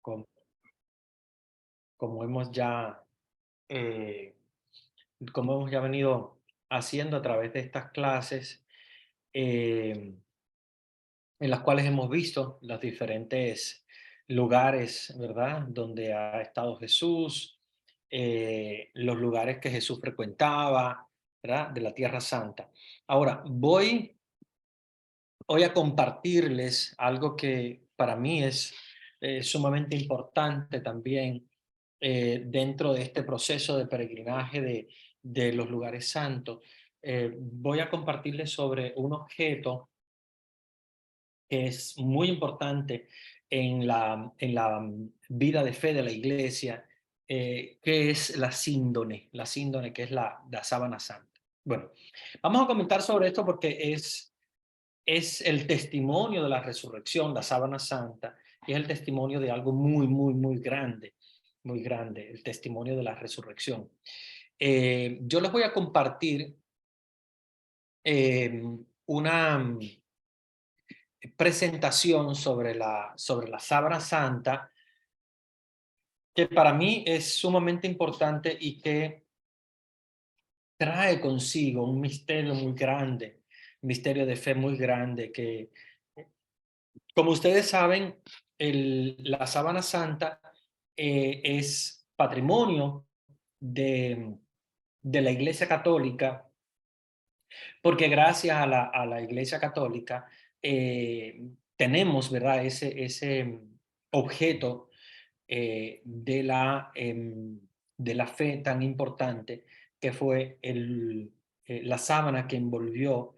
como, como hemos ya, eh, como hemos ya venido haciendo a través de estas clases, eh, en las cuales hemos visto los diferentes lugares, ¿verdad?, donde ha estado Jesús, los lugares que Jesús frecuentaba, ¿verdad?, de la Tierra Santa. Ahora, voy hoy a compartirles algo que para mí es sumamente importante también dentro de este proceso de peregrinaje de los lugares santos. Voy a compartirles sobre un objeto que es muy importante en la vida de fe de la iglesia, que es la síndone que es la sábana santa. Bueno, vamos a comentar sobre esto porque es el testimonio de la resurrección, la sábana santa, y es el testimonio de algo muy, muy, muy grande, el testimonio de la resurrección. Yo les voy a compartir una presentación sobre la sábana santa que para mí es sumamente importante y que trae consigo un misterio muy grande, un misterio de fe muy grande que, como ustedes saben, la sábana santa es patrimonio de, de la Iglesia Católica, porque gracias a la Iglesia Católica tenemos, ¿verdad?, ese objeto de la fe tan importante que fue la sábana que envolvió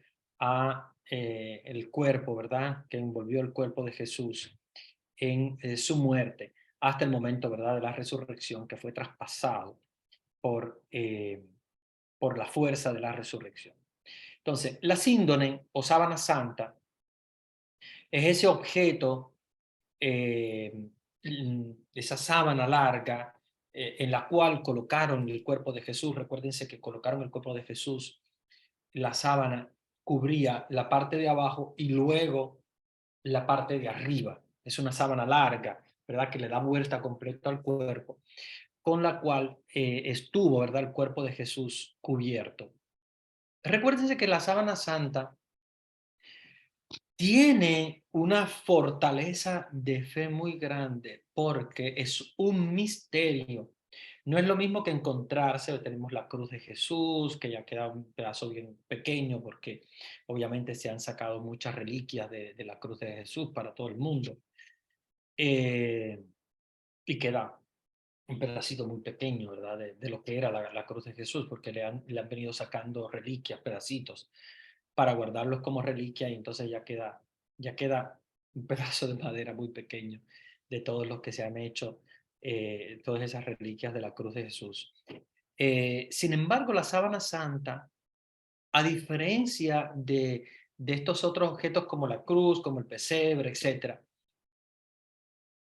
el cuerpo, ¿verdad?, que envolvió el cuerpo de Jesús en su muerte hasta el momento, ¿verdad?, de la resurrección, que fue traspasado por la fuerza de la resurrección. Entonces, la síndone o sábana santa es ese objeto, esa sábana larga en la cual colocaron el cuerpo de Jesús. Recuérdense que colocaron el cuerpo de Jesús, la sábana cubría la parte de abajo y luego la parte de arriba. Es una sábana larga, ¿verdad?, que le da vuelta completo al cuerpo, con la cual estuvo, ¿verdad?, el cuerpo de Jesús cubierto. Recuérdense que la sábana santa tiene una fortaleza de fe muy grande porque es un misterio. No es lo mismo que encontrarse, tenemos la cruz de Jesús, que ya queda un pedazo bien pequeño porque obviamente se han sacado muchas reliquias de la cruz de Jesús para todo el mundo. eh, y queda un pedacito muy pequeño, ¿verdad? De lo que era la cruz de Jesús, porque le han venido sacando reliquias, pedacitos, para guardarlos como reliquia y entonces ya queda un pedazo de madera muy pequeño de todos los que se han hecho, todas esas reliquias de la cruz de Jesús. Sin embargo, la sábana santa, a diferencia de estos otros objetos como la cruz, como el pesebre, etcétera,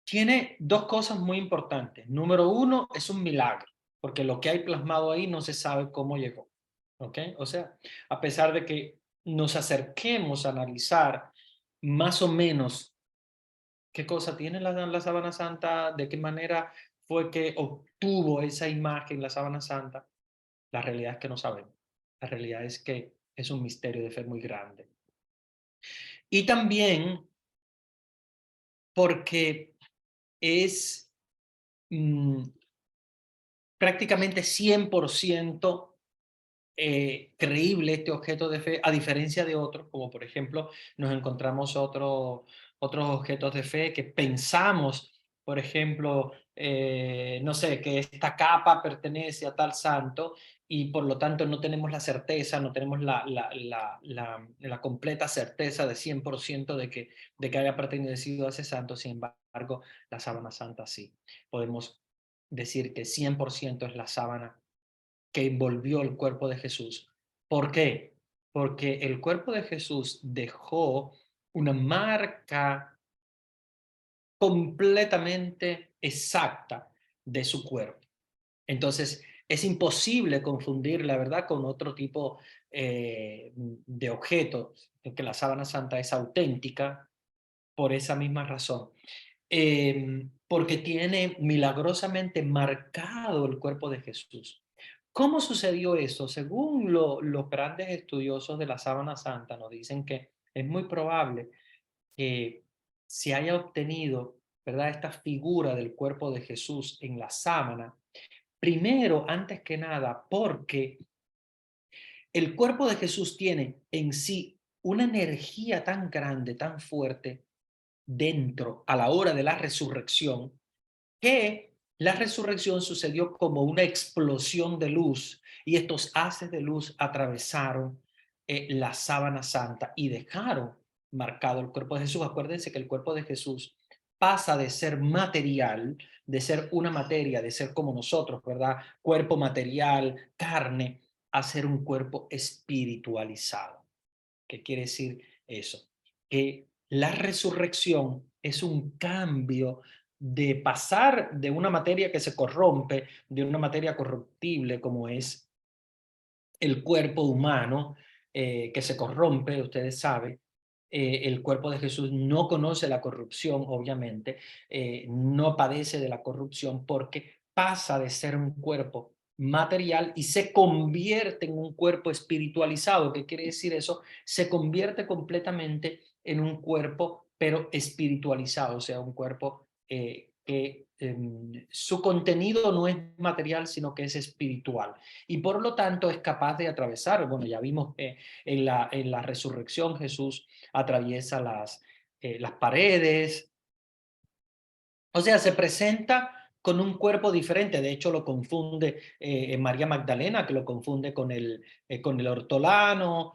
tiene dos cosas muy importantes. Número uno, es un milagro, porque lo que hay plasmado ahí no se sabe cómo llegó. ¿Ok? O sea, a pesar de que nos acerquemos a analizar más o menos qué cosa tiene la sábana santa, de qué manera fue que obtuvo esa imagen la sábana santa, la realidad es que no sabemos. La realidad es que es un misterio de fe muy grande. Y también porque es mm, prácticamente 100% creíble este objeto de fe, a diferencia de otros, como por ejemplo nos encontramos otros objetos de fe que pensamos, por ejemplo, no sé, que esta capa pertenece a tal santo y por lo tanto no tenemos la certeza, no tenemos la completa certeza de 100% de que haya pertenecido a ese santo. Sin embargo, la sábana santa sí. Podemos decir que 100% es la sábana que envolvió el cuerpo de Jesús. ¿Por qué? Porque el cuerpo de Jesús dejó una marca completamente exacta de su cuerpo. Entonces, es imposible confundir la verdad con otro tipo de objetos, que la sábana santa es auténtica por esa misma razón. porque tiene milagrosamente marcado el cuerpo de Jesús. ¿Cómo sucedió eso? Según los grandes estudiosos de la sábana santa nos dicen que es muy probable que se haya obtenido, ¿verdad?, esta figura del cuerpo de Jesús en la sábana, primero, antes que nada, porque el cuerpo de Jesús tiene en sí una energía tan grande, tan fuerte dentro a la hora de la resurrección, que la resurrección sucedió como una explosión de luz y estos haces de luz atravesaron la sábana santa y dejaron marcado el cuerpo de Jesús. Acuérdense que el cuerpo de Jesús pasa de ser material, de ser una materia, de ser como nosotros, ¿verdad? Cuerpo material, carne, a ser un cuerpo espiritualizado. ¿Qué quiere decir eso? Que la resurrección es un cambio de pasar de una materia que se corrompe, de una materia corruptible como es el cuerpo humano, que se corrompe, ustedes saben. El cuerpo de Jesús no conoce la corrupción, obviamente, no padece de la corrupción porque pasa de ser un cuerpo material y se convierte en un cuerpo espiritualizado. ¿Qué quiere decir eso? Se convierte completamente en un cuerpo, pero espiritualizado, o sea, un cuerpo que su contenido no es material, sino que es espiritual y por lo tanto es capaz de atravesar. Bueno, ya vimos que en la resurrección Jesús atraviesa las paredes, o sea, se presenta con un cuerpo diferente. De hecho, lo confunde María Magdalena, que lo confunde con el hortolano.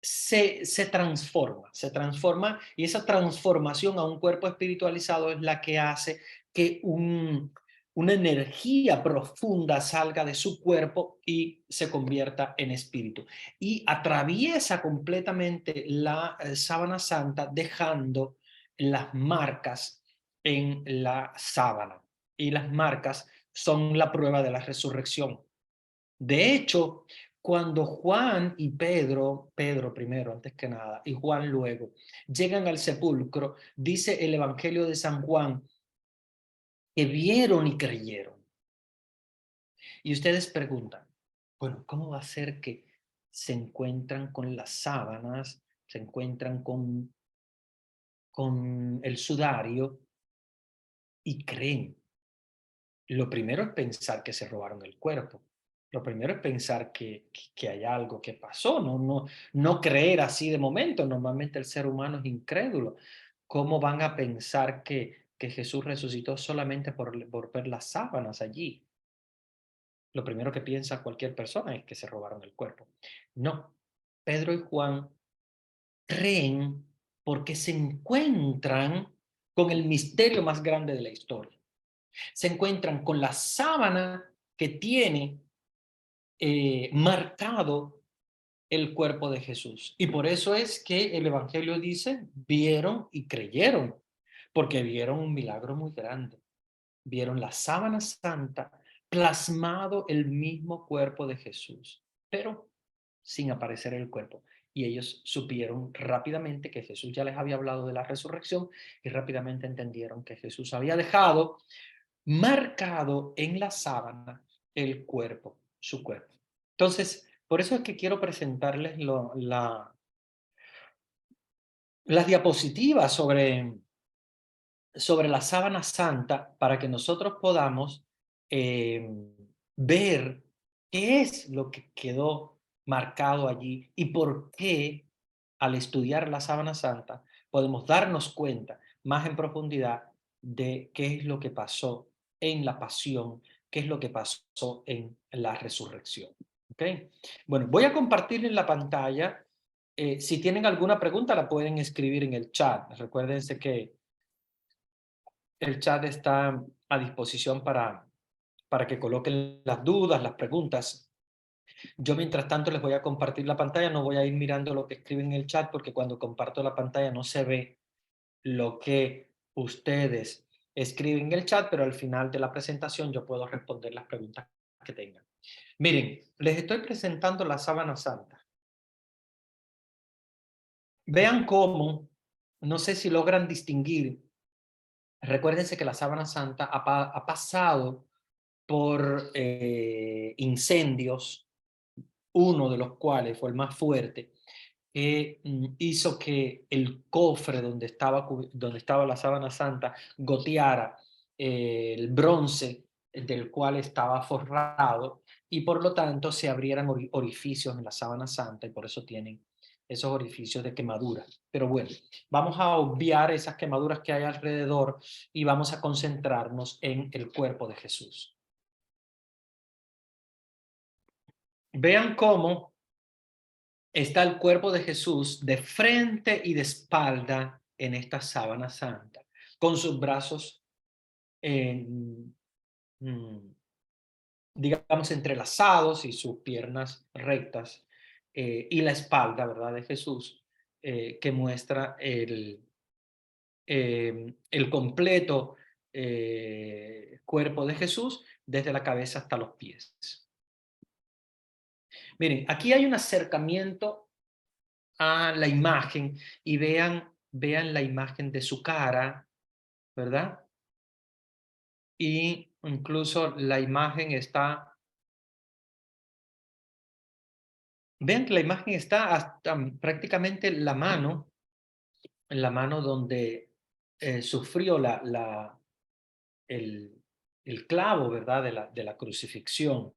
Se transforma y esa transformación a un cuerpo espiritualizado es la que hace que una energía profunda salga de su cuerpo y se convierta en espíritu. Y atraviesa completamente la sábana santa dejando las marcas en la sábana. Y las marcas son la prueba de la resurrección. De hecho, cuando Juan y Pedro primero antes que nada, y Juan luego, llegan al sepulcro, dice el Evangelio de San Juan, que vieron y creyeron. Y ustedes preguntan, bueno, ¿cómo va a ser que se encuentran con las sábanas, se encuentran con el sudario y creen? Lo primero es pensar que se robaron el cuerpo. Lo primero es pensar que hay algo que pasó, no creer así de momento. Normalmente el ser humano es incrédulo. ¿Cómo van a pensar que Jesús resucitó solamente por ver las sábanas allí? Lo primero que piensa cualquier persona es que se robaron el cuerpo. No, Pedro y Juan creen porque se encuentran con el misterio más grande de la historia. Se encuentran con la sábana que tiene marcado el cuerpo de Jesús. Y por eso es que el Evangelio dice, vieron y creyeron, porque vieron un milagro muy grande. Vieron la sábana santa plasmado el mismo cuerpo de Jesús, pero sin aparecer el cuerpo. Y ellos supieron rápidamente que Jesús ya les había hablado de la resurrección y rápidamente entendieron que Jesús había dejado marcado en la sábana el cuerpo, su cuerpo. Entonces, por eso es que quiero presentarles las diapositivas sobre la sábana santa para que nosotros podamos eh, ver qué es lo que quedó marcado allí y por qué al estudiar la sábana santa podemos darnos cuenta más en profundidad de qué es lo que pasó en la pasión, qué es lo que pasó en la resurrección. ¿Ok? Bueno, voy a compartir en la pantalla. Si tienen alguna pregunta la pueden escribir en el chat. Recuérdense que el chat está a disposición para que coloquen las dudas, las preguntas. Yo mientras tanto les voy a compartir la pantalla, no voy a ir mirando lo que escriben en el chat porque cuando comparto la pantalla no se ve lo que ustedes escriben en el chat, pero al final de la presentación yo puedo responder las preguntas que tengan. Miren, les estoy presentando la sábana santa. Vean cómo, no sé si logran distinguir Recuérdense que la sábana santa ha pasado por incendios, uno de los cuales fue el más fuerte, que hizo que el cofre donde estaba la sábana santa goteara el bronce del cual estaba forrado, y por lo tanto se abrieran orificios en la sábana santa, y por eso tienen esos orificios de quemadura. Pero bueno, vamos a obviar esas quemaduras que hay alrededor y vamos a concentrarnos en el cuerpo de Jesús. Vean cómo está el cuerpo de Jesús de frente y de espalda en esta sábana santa, con sus brazos, mm, digamos, entrelazados y sus piernas rectas, y la espalda, ¿verdad?, de Jesús, que muestra el completo cuerpo de Jesús desde la cabeza hasta los pies. Miren, aquí hay un acercamiento a la imagen y vean la imagen de su cara, ¿verdad? Y incluso la imagen está, vean que la imagen está hasta prácticamente en la mano donde sufrió el, el clavo, ¿verdad? De la crucifixión.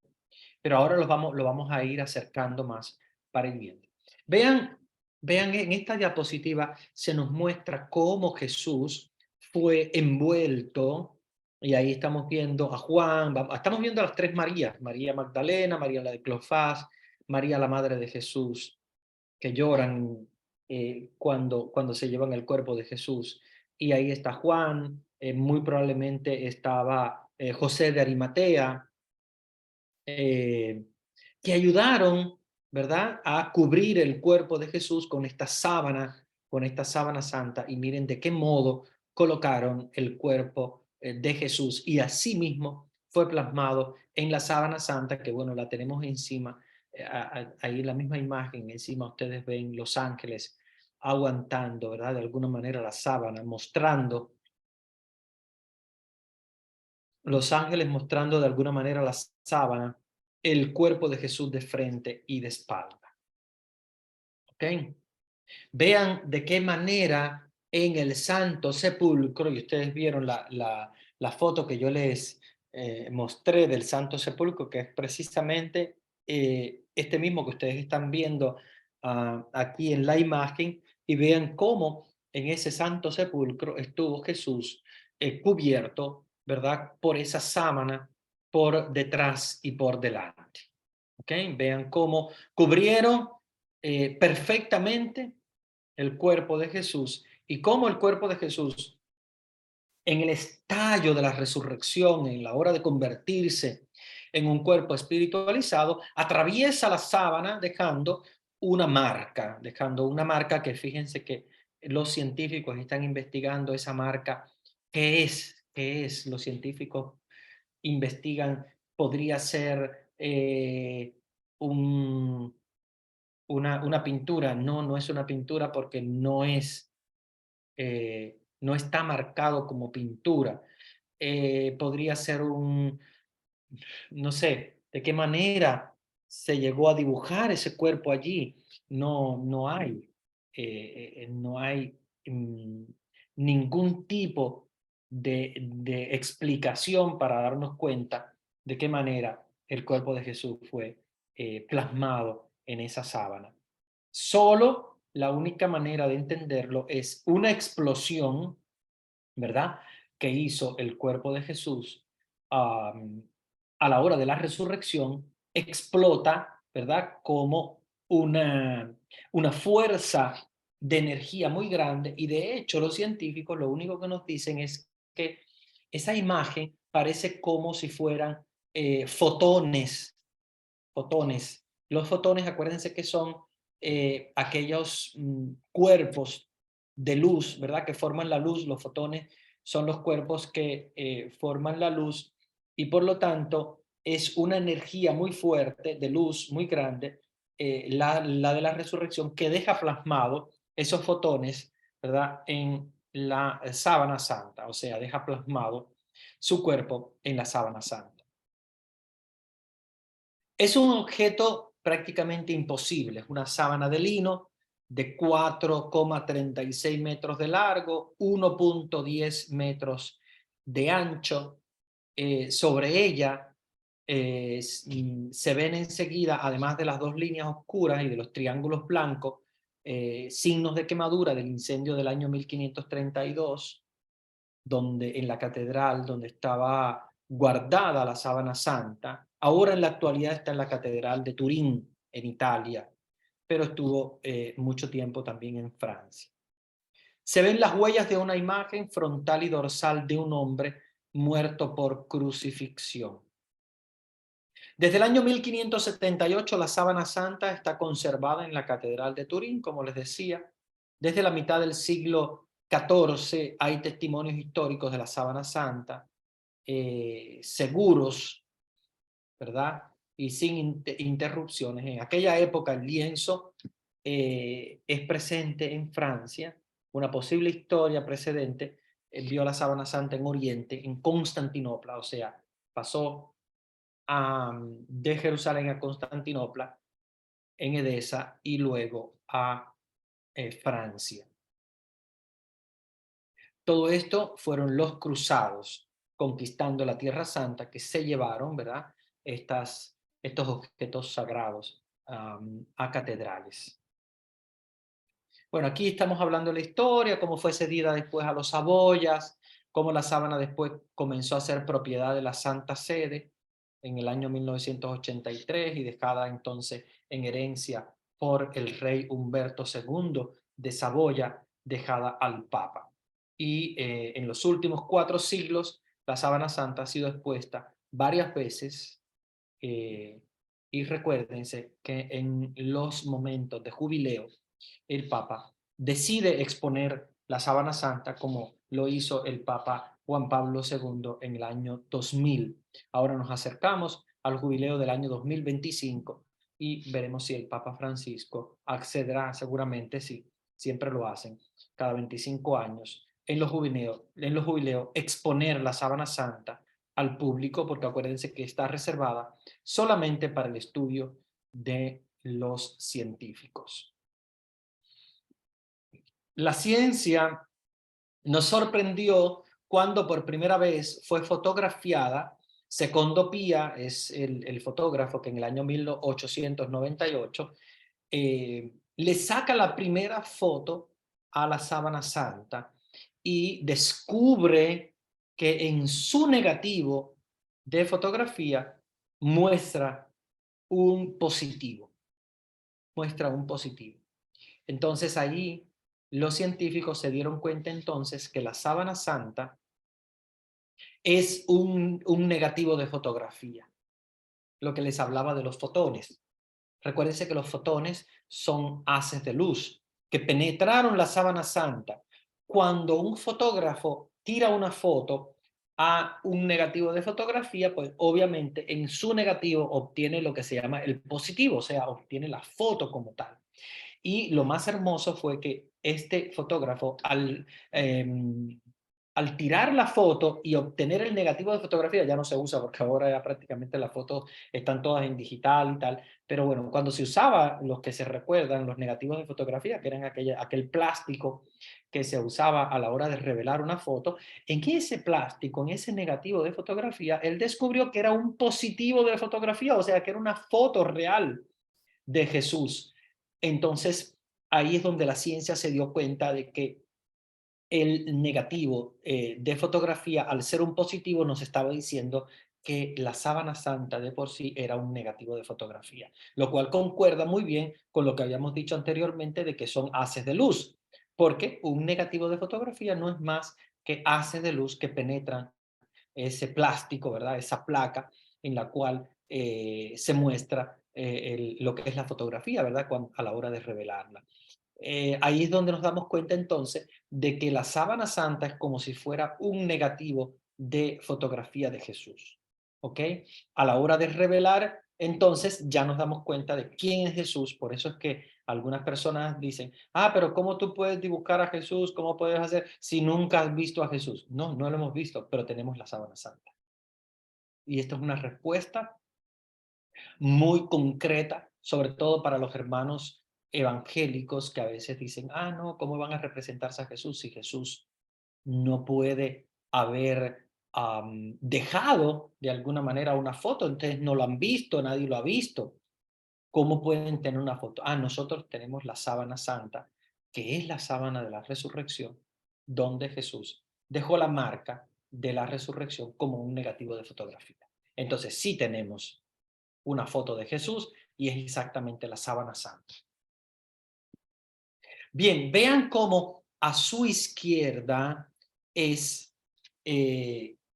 Pero ahora lo vamos a ir acercando más para ir viendo. Vean, vean, en esta diapositiva se nos muestra cómo Jesús fue envuelto, y ahí estamos viendo a Juan, estamos viendo a las tres Marías: María Magdalena, María la de Cleofás, María la madre de Jesús, que lloran cuando se llevan el cuerpo de Jesús. Y ahí está Juan, muy probablemente estaba José de Arimatea, eh, que ayudaron, ¿verdad?, a cubrir el cuerpo de Jesús con esta sábana santa. Y miren de qué modo colocaron el cuerpo de Jesús, y así mismo fue plasmado en la sábana santa, que bueno, la tenemos encima, ahí en la misma imagen, encima ustedes ven los ángeles aguantando, ¿verdad?, de alguna manera la sábana, mostrando los ángeles mostrando de alguna manera la sábana, el cuerpo de Jesús de frente y de espalda. ¿Ok? Vean de qué manera en el Santo Sepulcro, y ustedes vieron la foto que yo les mostré del Santo Sepulcro, que es precisamente este mismo que ustedes están viendo aquí en la imagen, y vean cómo en ese Santo Sepulcro estuvo Jesús cubierto, ¿verdad?, por esa sábana por detrás y por delante. ¿Ok? Vean cómo cubrieron perfectamente el cuerpo de Jesús, y cómo el cuerpo de Jesús, en el estallo de la resurrección, en la hora de convertirse en un cuerpo espiritualizado, atraviesa la sábana dejando una marca que, fíjense que los científicos están investigando esa marca. ¿Qué es? ¿Qué es? Los científicos investigan, podría ser un una pintura. No, no es una pintura porque no está marcado como pintura. Podría ser no sé, de qué manera se llegó a dibujar ese cuerpo allí. No hay mm, ningún tipo de explicación para darnos cuenta de qué manera el cuerpo de Jesús fue plasmado en esa sábana. Solo la única manera de entenderlo es una explosión, ¿verdad?, que hizo el cuerpo de Jesús a la hora de la resurrección. Explota, ¿verdad?, como una fuerza de energía muy grande, y de hecho los científicos lo único que nos dicen es que esa imagen parece como si fueran fotones. Fotones. Los fotones, acuérdense que son aquellos cuerpos de luz, ¿verdad?, que forman la luz. Los fotones son los cuerpos que forman la luz, y por lo tanto es una energía muy fuerte de luz, muy grande, la de la resurrección, que deja plasmado esos fotones, ¿verdad?, la sábana santa, o sea, deja plasmado su cuerpo en la sábana santa. Es un objeto prácticamente imposible, es una sábana de lino de 4,36 metros de largo, 1,10 metros de ancho. Sobre ella se ven enseguida, además de las dos líneas oscuras y de los triángulos blancos, signos de quemadura del incendio del año 1532, donde, en la catedral donde estaba guardada la sábana santa. Ahora en la actualidad está en la catedral de Turín, en Italia, pero estuvo mucho tiempo también en Francia. Se ven las huellas de una imagen frontal y dorsal de un hombre muerto por crucifixión. Desde el año 1578 la sábana santa está conservada en la catedral de Turín, como les decía. Desde la mitad del siglo XIV hay testimonios históricos de la sábana santa, seguros, ¿verdad? Y sin interrupciones. En aquella época el lienzo es presente en Francia. Una posible historia precedente vio la sábana santa en Oriente, en Constantinopla, o sea, pasó de Jerusalén a Constantinopla, en Edesa, y luego a Francia. Todo esto fueron los cruzados conquistando la Tierra Santa, que se llevaron, ¿verdad?, estos objetos sagrados a catedrales. Bueno, aquí estamos hablando de la historia, cómo fue cedida después a los Saboyas, cómo la sábana después comenzó a ser propiedad de la Santa Sede en el año 1983 y dejada entonces en herencia por el rey Humberto II de Saboya, dejada al Papa. Y en los últimos 4 siglos, la sábana santa ha sido expuesta varias veces, y recuérdense que en los momentos de jubileo, el Papa decide exponer la sábana santa como lo hizo el Papa Juan Pablo II en el año 2000. Ahora nos acercamos al jubileo del año 2025 y veremos si el Papa Francisco accederá, seguramente sí, siempre lo hacen, cada 25 años, en los jubileos exponer la sábana santa al público, porque acuérdense que está reservada solamente para el estudio de los científicos. La ciencia nos sorprendió cuando por primera vez fue fotografiada. Secondo Pia es el fotógrafo que en el año 1898 le saca la primera foto a la sábana santa y descubre que en su negativo de fotografía muestra un positivo. Muestra un positivo. Entonces allí los científicos se dieron cuenta entonces que la sábana santa es un negativo de fotografía, lo que les hablaba de los fotones. Recuérdense que los fotones son haces de luz que penetraron la sábana santa. Cuando un fotógrafo tira una foto a un negativo de fotografía, pues obviamente en su negativo obtiene lo que se llama el positivo, o sea, obtiene la foto como tal. Y lo más hermoso fue que este fotógrafo, al tirar la foto y obtener el negativo de fotografía, ya no se usa porque ahora ya prácticamente las fotos están todas en digital y tal, pero bueno, cuando se usaba, los que se recuerdan, los negativos de fotografía, que eran aquel plástico que se usaba a la hora de revelar una foto, en ese plástico, en ese negativo de fotografía, él descubrió que era un positivo de fotografía, o sea, que era una foto real de Jesús. Entonces, ahí es donde la ciencia se dio cuenta de que el negativo de fotografía, al ser un positivo, nos estaba diciendo que la sábana santa de por sí era un negativo de fotografía, lo cual concuerda muy bien con lo que habíamos dicho anteriormente de que son haces de luz, porque un negativo de fotografía no es más que haces de luz que penetran ese plástico, ¿verdad? Esa placa en la cual se muestra lo que es la fotografía, ¿verdad? A la hora de revelarla. Ahí es donde nos damos cuenta entonces de que la sábana santa es como si fuera un negativo de fotografía de Jesús. ¿Ok? A la hora de revelar, entonces ya nos damos cuenta de quién es Jesús. Por eso es que Algunas personas dicen, pero ¿cómo tú puedes dibujar a Jesús? ¿Cómo puedes hacer si nunca has visto a Jesús? No, no lo hemos visto, pero tenemos la sábana santa. Y esto es una respuesta muy concreta, sobre todo para los hermanos evangélicos que a veces dicen, no, ¿cómo van a representarse a Jesús si Jesús no puede haber dejado de alguna manera una foto? Entonces no lo han visto, nadie lo ha visto. ¿Cómo pueden tener una foto? Nosotros tenemos la sábana santa, que es la sábana de la resurrección, donde Jesús dejó la marca de la resurrección como un negativo de fotografía. Entonces sí tenemos una foto de Jesús y es exactamente la sábana santa. Bien, vean cómo a su izquierda es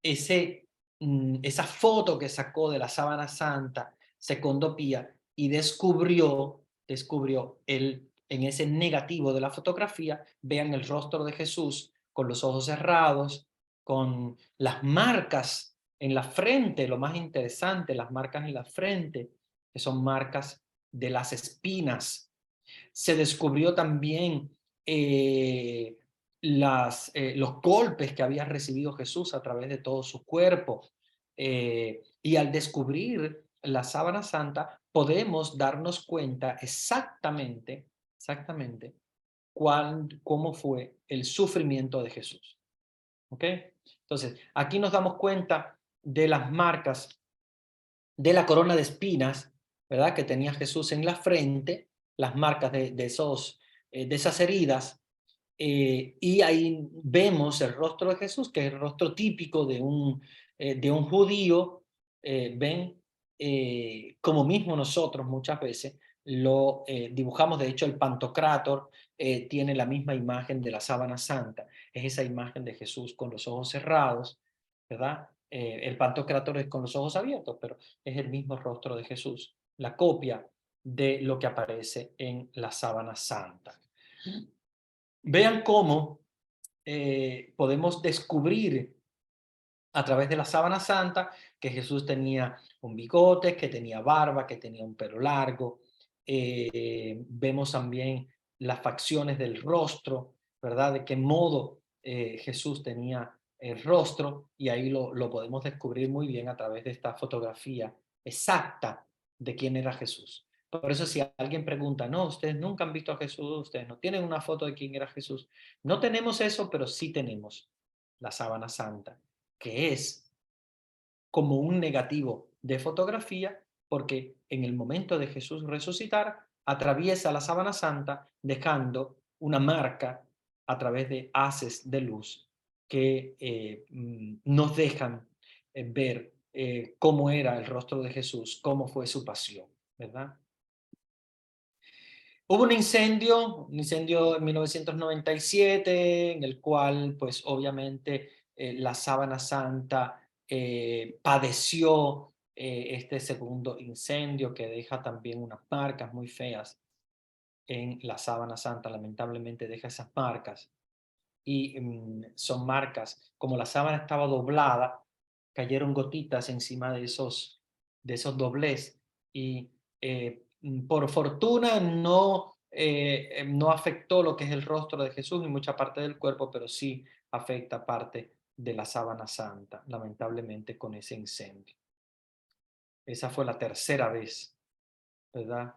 esa foto que sacó de la sábana santa, Secondo Pía, y descubrió en ese negativo de la fotografía, vean el rostro de Jesús con los ojos cerrados, con las marcas en la frente, lo más interesante, las marcas en la frente, que son marcas de las espinas. Se descubrió también los golpes que había recibido Jesús a través de todo su cuerpo. Y al descubrir la sábana santa, podemos darnos cuenta exactamente cómo fue el sufrimiento de Jesús. ¿Ok? Entonces, aquí nos damos cuenta de las marcas de la corona de espinas, ¿verdad? Que tenía Jesús en la frente, las marcas de esas heridas, y ahí vemos el rostro de Jesús, que es el rostro típico de un judío. Ven, como mismo nosotros muchas veces lo dibujamos. De hecho, el Pantocrátor tiene la misma imagen de la sábana santa, es esa imagen de Jesús con los ojos cerrados, ¿verdad? El Pantocrátor es con los ojos abiertos, pero es el mismo rostro de Jesús, la copia de lo que aparece en la sábana santa. Vean cómo podemos descubrir a través de la sábana santa que Jesús tenía un bigote, que tenía barba, que tenía un pelo largo. Vemos también las facciones del rostro, ¿verdad? De qué modo Jesús tenía el rostro, y ahí lo podemos descubrir muy bien a través de esta fotografía exacta de quién era Jesús. Por eso si alguien pregunta, no, ustedes nunca han visto a Jesús, ustedes no tienen una foto de quién era Jesús. No tenemos eso, pero sí tenemos la sábana santa, que es como un negativo de fotografía, porque en el momento de Jesús resucitar, atraviesa la sábana santa dejando una marca a través de haces de luz que nos dejan ver cómo era el rostro de Jesús, cómo fue su pasión, ¿verdad? Hubo un incendio en 1997, en el cual, pues obviamente, la sábana santa padeció este segundo incendio, que deja también unas marcas muy feas en la sábana santa. Lamentablemente deja esas marcas, y son marcas, como la sábana estaba doblada, cayeron gotitas encima de esos doblez, y por fortuna no afectó lo que es el rostro de Jesús ni mucha parte del cuerpo, pero sí afecta parte de la sábana santa, lamentablemente, con ese incendio. Esa fue la tercera vez, ¿verdad?,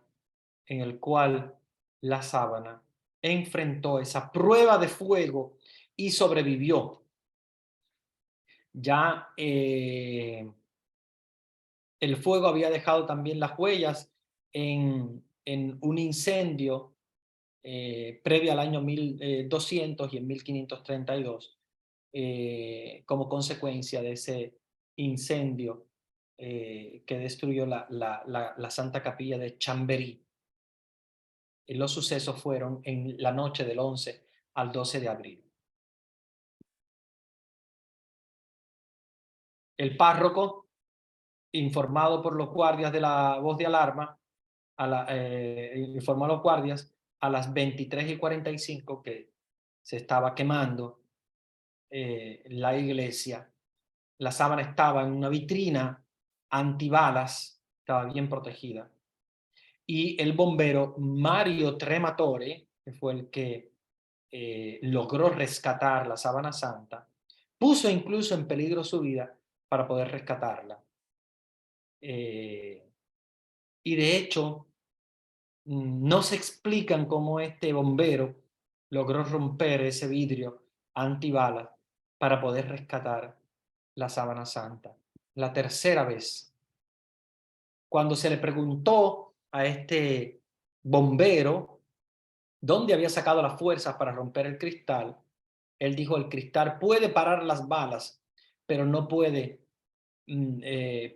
en el cual la sábana enfrentó esa prueba de fuego y sobrevivió. Ya el fuego había dejado también las huellas en un incendio previo al año 1200 y en 1532, como consecuencia de ese incendio que destruyó la Santa Capilla de Chambéry. Los sucesos fueron en la noche del 11 al 12 de abril. El párroco, informado por los guardias de la voz de alarma, informó a los guardias a las 23:45 que se estaba quemando la iglesia. La sábana estaba en una vitrina antibalas, estaba bien protegida. y el bombero Mario Trematore, que fue el que logró rescatar la sábana santa, puso incluso en peligro su vida para poder rescatarla. Y de hecho, no se explican cómo este bombero logró romper ese vidrio antibalas para poder rescatar la sábana santa. La tercera vez, cuando se le preguntó a este bombero dónde había sacado las fuerzas para romper el cristal, él dijo: el cristal puede parar las balas, pero no puede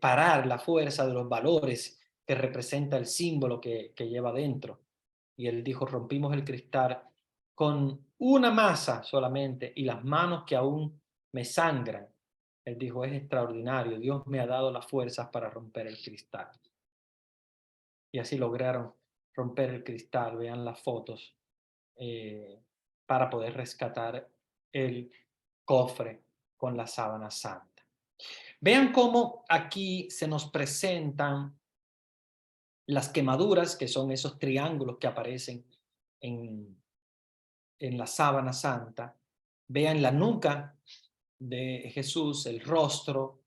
parar la fuerza de los valores que representa el símbolo que lleva dentro. Y él dijo: rompimos el cristal con una masa solamente y las manos que aún me sangran. Él dijo: es extraordinario, Dios me ha dado las fuerzas para romper el cristal. Y así lograron romper el cristal, vean las fotos, para poder rescatar el cofre con la sábana santa. Vean cómo aquí se nos presentan las quemaduras, que son esos triángulos que aparecen en, en la sábana santa. Vean la nuca de Jesús, el rostro,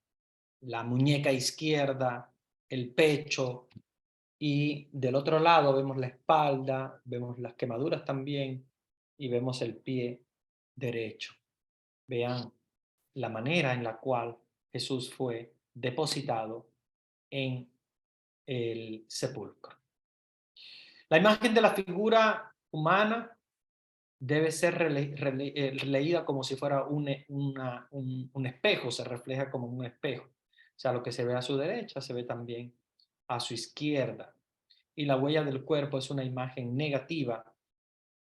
la muñeca izquierda, el pecho, y del otro lado vemos la espalda, vemos las quemaduras también y vemos el pie derecho. Vean la manera en la cual Jesús fue depositado en el sepulcro. La imagen de la figura humana debe ser leída como si fuera un espejo, se refleja como un espejo. O sea, lo que se ve a su derecha se ve también a su izquierda. Y la huella del cuerpo es una imagen negativa,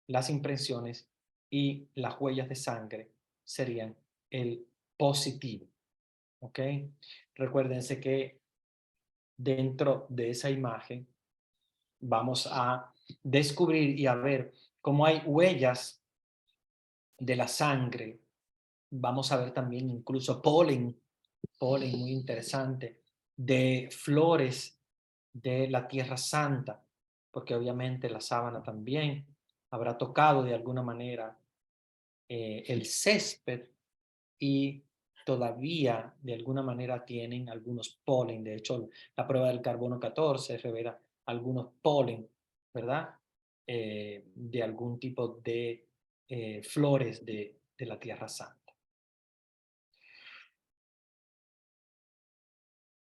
las impresiones y las huellas de sangre serían el positivo. ¿Ok? Recuérdense que dentro de esa imagen vamos a descubrir y a ver cómo hay huellas de la sangre. Vamos a ver también incluso polen muy interesante, de flores de la Tierra Santa, porque obviamente la sábana también habrá tocado de alguna manera el césped y todavía de alguna manera tienen algunos polen. De hecho, la prueba del carbono 14 revela algunos polen, ¿verdad? De algún tipo de flores de la Tierra Santa.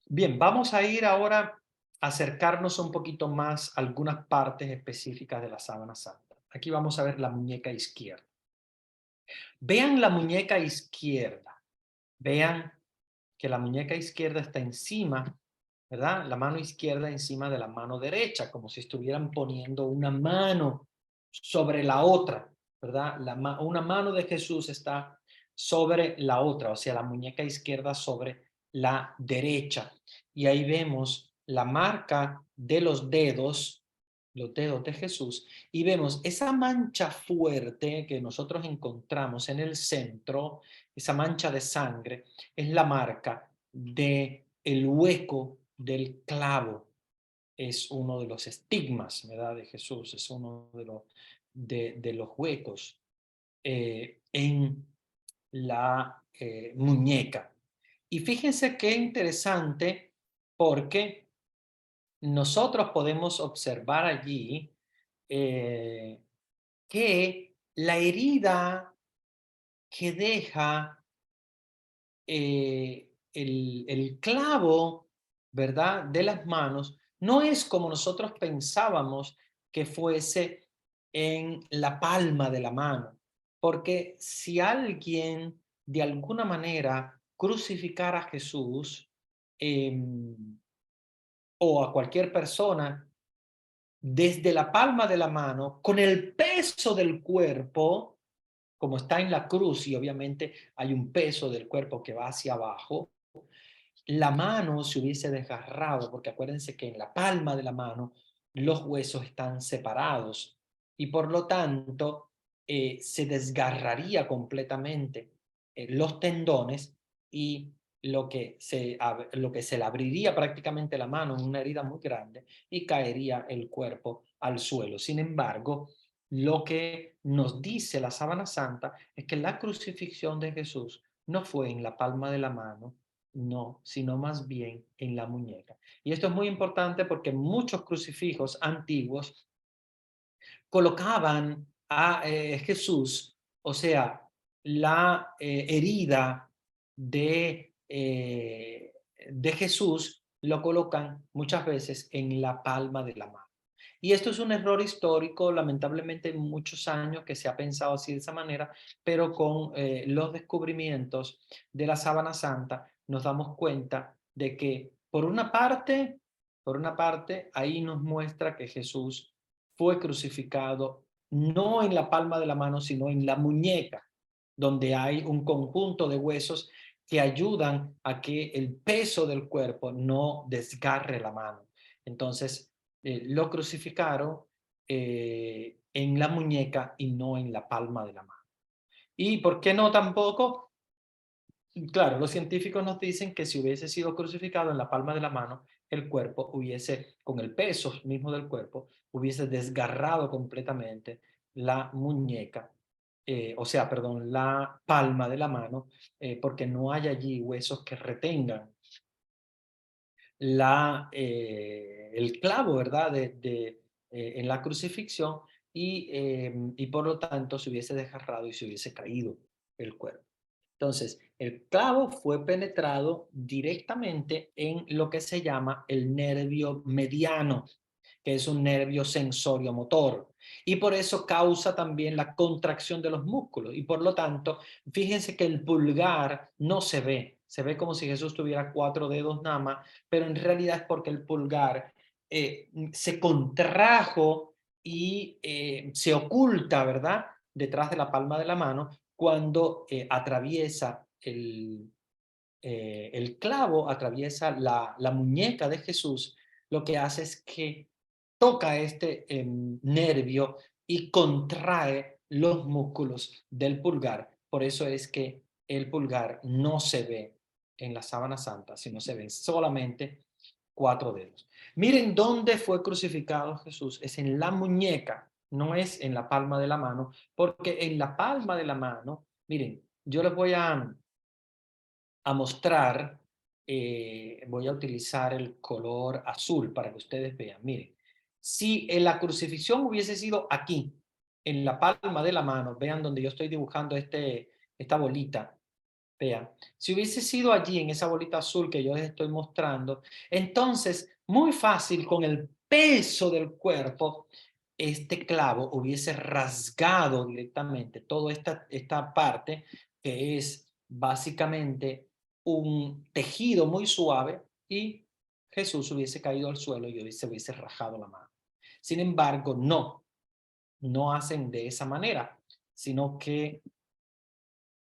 Bien, vamos a ir ahora a acercarnos un poquito más a algunas partes específicas de la sábana santa. Aquí vamos a ver la muñeca izquierda. Vean la muñeca izquierda. Vean que la muñeca izquierda está encima, ¿verdad? La mano izquierda encima de la mano derecha, como si estuvieran poniendo una mano sobre la otra, ¿verdad? Una mano de Jesús está sobre la otra, o sea, la muñeca izquierda sobre la derecha. Y ahí vemos la marca de los dedos de Jesús, y vemos esa mancha fuerte que nosotros encontramos en el centro, esa mancha de sangre, es la marca de el hueco del clavo. Es uno de los estigmas, ¿verdad?, de Jesús, es uno de los huecos en la muñeca. Y fíjense qué interesante, porque nosotros podemos observar allí eh, que la herida que deja el clavo, ¿verdad?, de las manos, no es como nosotros pensábamos que fuese en la palma de la mano. Porque si alguien de alguna manera crucificara a Jesús, o a cualquier persona, desde la palma de la mano, con el peso del cuerpo, como está en la cruz, y obviamente hay un peso del cuerpo que va hacia abajo, la mano se hubiese desgarrado, porque acuérdense que en la palma de la mano los huesos están separados y por lo tanto se desgarraría completamente los tendones y lo que se le abriría prácticamente la mano en una herida muy grande y caería el cuerpo al suelo. Sin embargo, lo que nos dice la sábana santa es que la crucifixión de Jesús no fue en la palma de la mano, no, sino más bien en la muñeca. Y esto es muy importante porque muchos crucifijos antiguos colocaban a Jesús, o sea, la herida de Jesús lo colocan muchas veces en la palma de la mano. Y esto es un error histórico, lamentablemente en muchos años que se ha pensado así de esa manera, pero con los descubrimientos de la sábana santa nos damos cuenta de que por una parte, ahí nos muestra que Jesús fue crucificado no en la palma de la mano, sino en la muñeca, donde hay un conjunto de huesos que ayudan a que el peso del cuerpo no desgarre la mano. Entonces, lo crucificaron en la muñeca y no en la palma de la mano. ¿Y por qué no tampoco? Claro, los científicos nos dicen que si hubiese sido crucificado en la palma de la mano, el cuerpo hubiese, con el peso mismo del cuerpo, hubiese desgarrado completamente la muñeca, o sea, perdón, la palma de la mano, porque no hay allí huesos que retengan el clavo, ¿verdad? En la crucifixión y por lo tanto se hubiese desgarrado y se hubiese caído el cuerpo. Entonces, el clavo fue penetrado directamente en lo que se llama el nervio mediano, que es un nervio sensorio-motor, y por eso causa también la contracción de los músculos, y por lo tanto, fíjense que el pulgar no se ve como si Jesús tuviera 4 dedos nada más, pero en realidad es porque el pulgar se contrajo y se oculta, ¿verdad? Detrás de la palma de la mano, cuando atraviesa el clavo, atraviesa la muñeca de Jesús, lo que hace es que toca este nervio y contrae los músculos del pulgar. Por eso es que el pulgar no se ve en la sábana santa, sino se ven solamente 4 dedos. Miren dónde fue crucificado Jesús. Es en la muñeca, no es en la palma de la mano, porque en la palma de la mano, miren, yo les voy a mostrar, voy a utilizar el color azul para que ustedes vean. Miren, si en la crucifixión hubiese sido aquí, en la palma de la mano, vean donde yo estoy dibujando esta bolita, vean, si hubiese sido allí en esa bolita azul que yo les estoy mostrando, entonces muy fácil con el peso del cuerpo, este clavo hubiese rasgado directamente toda esta parte que es básicamente un tejido muy suave y Jesús hubiese caído al suelo y se hubiese rajado la mano. Sin embargo, no hacen de esa manera, sino que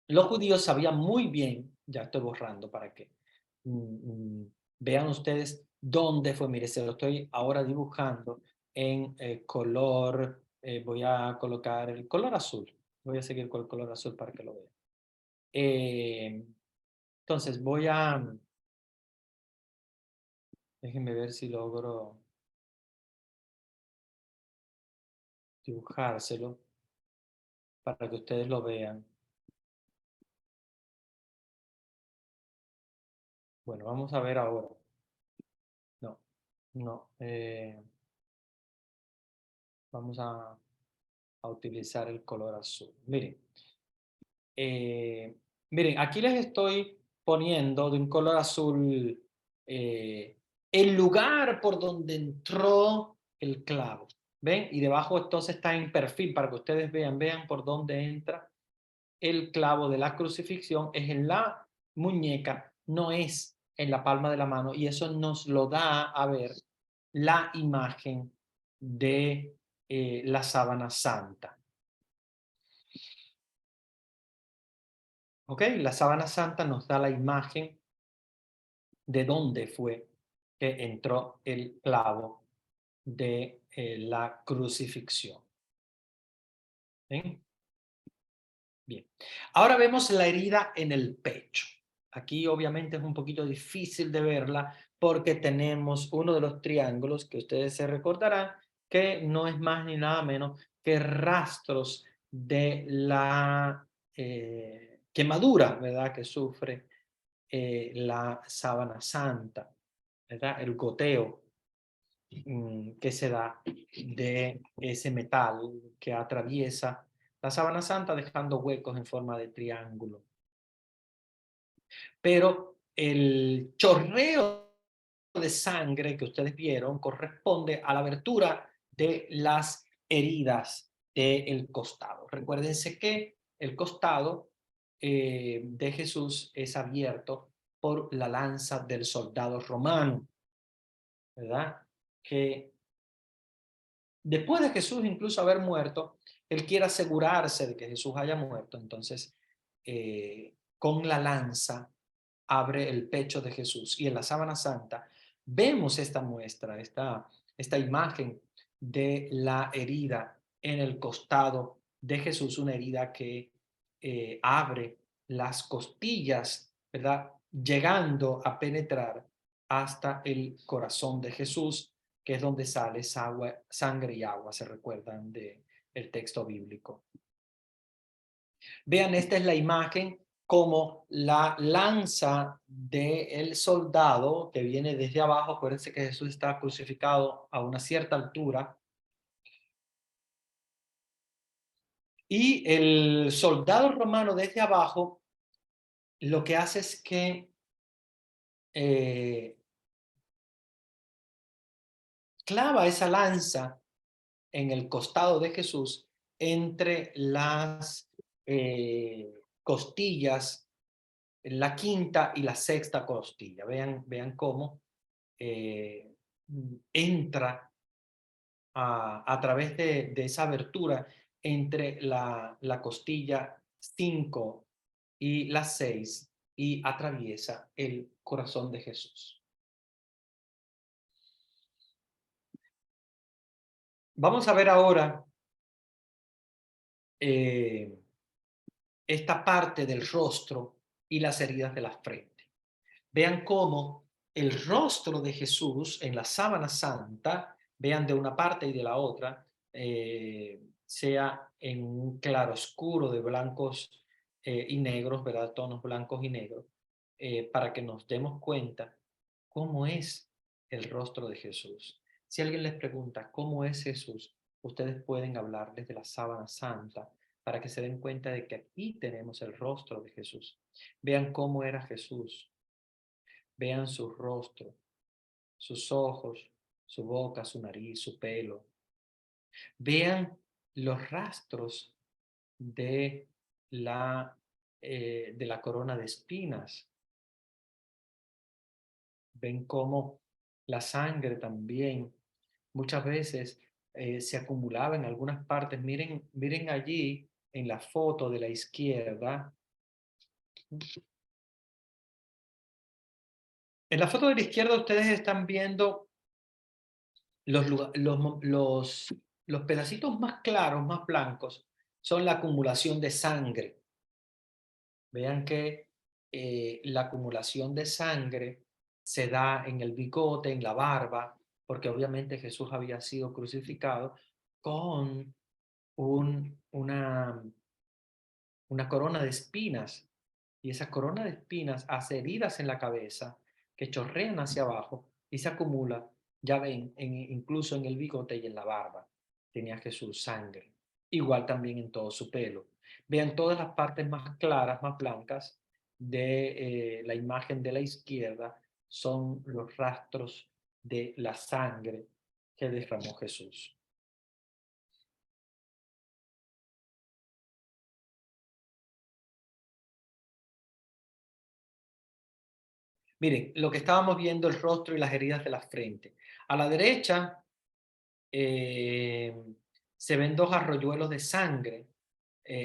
los judíos sabían muy bien, ya estoy borrando para que vean ustedes dónde fue. Mire, se lo estoy ahora dibujando en color, voy a colocar el color azul. Voy a seguir con el color azul para que lo vean. Entonces déjenme ver si logro dibujárselo para que ustedes lo vean. Bueno, vamos a ver ahora. No, no. Vamos a utilizar el color azul. Eh, miren, aquí les estoy poniendo de un color azul eh, el lugar por donde entró el clavo. ¿Ven? Y debajo entonces está en perfil para que ustedes vean por dónde entra el clavo de la crucifixión. Es en la muñeca, no es en la palma de la mano. Y eso nos lo da a ver la imagen de la sábana santa. ¿Ok? La sábana santa nos da la imagen de dónde fue que entró el clavo de la crucifixión. ¿Ven? Bien. Ahora vemos la herida en el pecho. Aquí obviamente es un poquito difícil de verla porque tenemos uno de los triángulos que ustedes se recordarán que no es más ni nada menos que rastros de la quemadura, ¿verdad? Que sufre la sábana santa, ¿verdad? El goteo que se da de ese metal que atraviesa la sábana santa dejando huecos en forma de triángulo. Pero el chorreo de sangre que ustedes vieron corresponde a la abertura de las heridas del costado. Recuérdense que el costado de Jesús es abierto por la lanza del soldado romano, ¿verdad? Que después de Jesús incluso haber muerto, él quiere asegurarse de que Jesús haya muerto, entonces con la lanza abre el pecho de Jesús. Y en la sábana santa vemos esta muestra, esta imagen de la herida en el costado de Jesús, una herida que abre las costillas, ¿verdad? Llegando a penetrar hasta el corazón de Jesús, que es donde sale sangre y agua, se recuerdan del texto bíblico. Vean, esta es la imagen como la lanza del soldado que viene desde abajo. Acuérdense que Jesús está crucificado a una cierta altura. Y el soldado romano desde abajo lo que hace es que clava esa lanza en el costado de Jesús entre las costillas, la quinta y la sexta costilla. Vean cómo entra a través de esa abertura entre la costilla 5 y la 6 y atraviesa el corazón de Jesús. Vamos a ver ahora esta parte del rostro y las heridas de la frente. Vean cómo el rostro de Jesús en la sábana santa, vean de una parte y de la otra, sea en un claroscuro de blancos y negros, ¿verdad? Tonos blancos y negros, para que nos demos cuenta cómo es el rostro de Jesús. Si alguien les pregunta cómo es Jesús, ustedes pueden hablarles de la sábana santa para que se den cuenta de que aquí tenemos el rostro de Jesús. Vean cómo era Jesús. Vean su rostro, sus ojos, su boca, su nariz, su pelo. Vean los rastros de la corona de espinas. Ven cómo la sangre también muchas veces se acumulaba en algunas partes. Miren allí en la foto de la izquierda. En la foto de la izquierda ustedes están viendo los pedacitos más claros, más blancos, son la acumulación de sangre. Vean que la acumulación de sangre se da en el bigote, en la barba, porque obviamente Jesús había sido crucificado con una corona de espinas. Y esa corona de espinas hace heridas en la cabeza que chorrean hacia abajo y se acumula, ya ven, incluso en el bigote y en la barba. Tenía Jesús sangre. Igual también en todo su pelo. Vean todas las partes más claras, más blancas de la imagen de la izquierda son los rastros de la sangre que derramó Jesús. Miren, lo que estábamos viendo, el rostro y las heridas de la frente. A la derecha eh, se ven dos arroyuelos de sangre.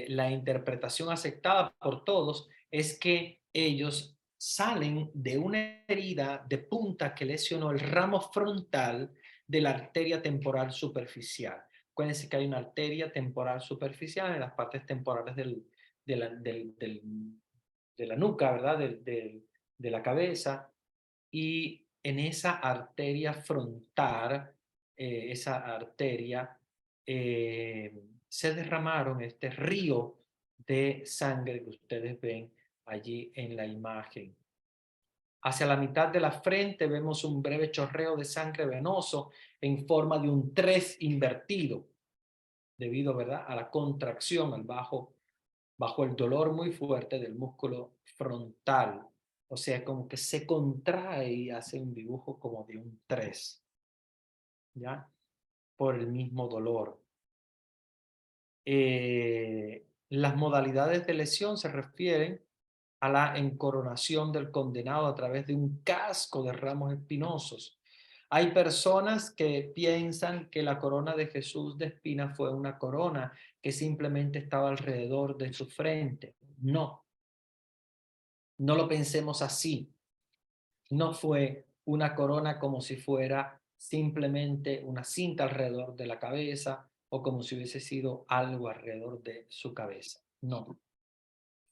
La interpretación aceptada por todos es que ellos salen de una herida de punta que lesionó el ramo frontal de la arteria temporal superficial. Acuérdense que hay una arteria temporal superficial en las partes temporales de la nuca, ¿verdad? De la cabeza, y en esa arteria frontal, esa arteria, se derramaron este río de sangre que ustedes ven allí en la imagen. Hacia la mitad de la frente vemos un breve chorreo de sangre venoso en forma de un 3 invertido, debido, ¿verdad?, a la contracción, bajo el dolor muy fuerte del músculo frontal. O sea, como que se contrae y hace un dibujo como de un 3, ¿ya? Por el mismo dolor. Las modalidades de lesión se refieren a la encoronación del condenado a través de un casco de ramos espinosos. Hay personas que piensan que la corona de Jesús de espinas fue una corona que simplemente estaba alrededor de su frente. No, no lo pensemos así. No fue una corona como si fuera simplemente una cinta alrededor de la cabeza o como si hubiese sido algo alrededor de su cabeza. No,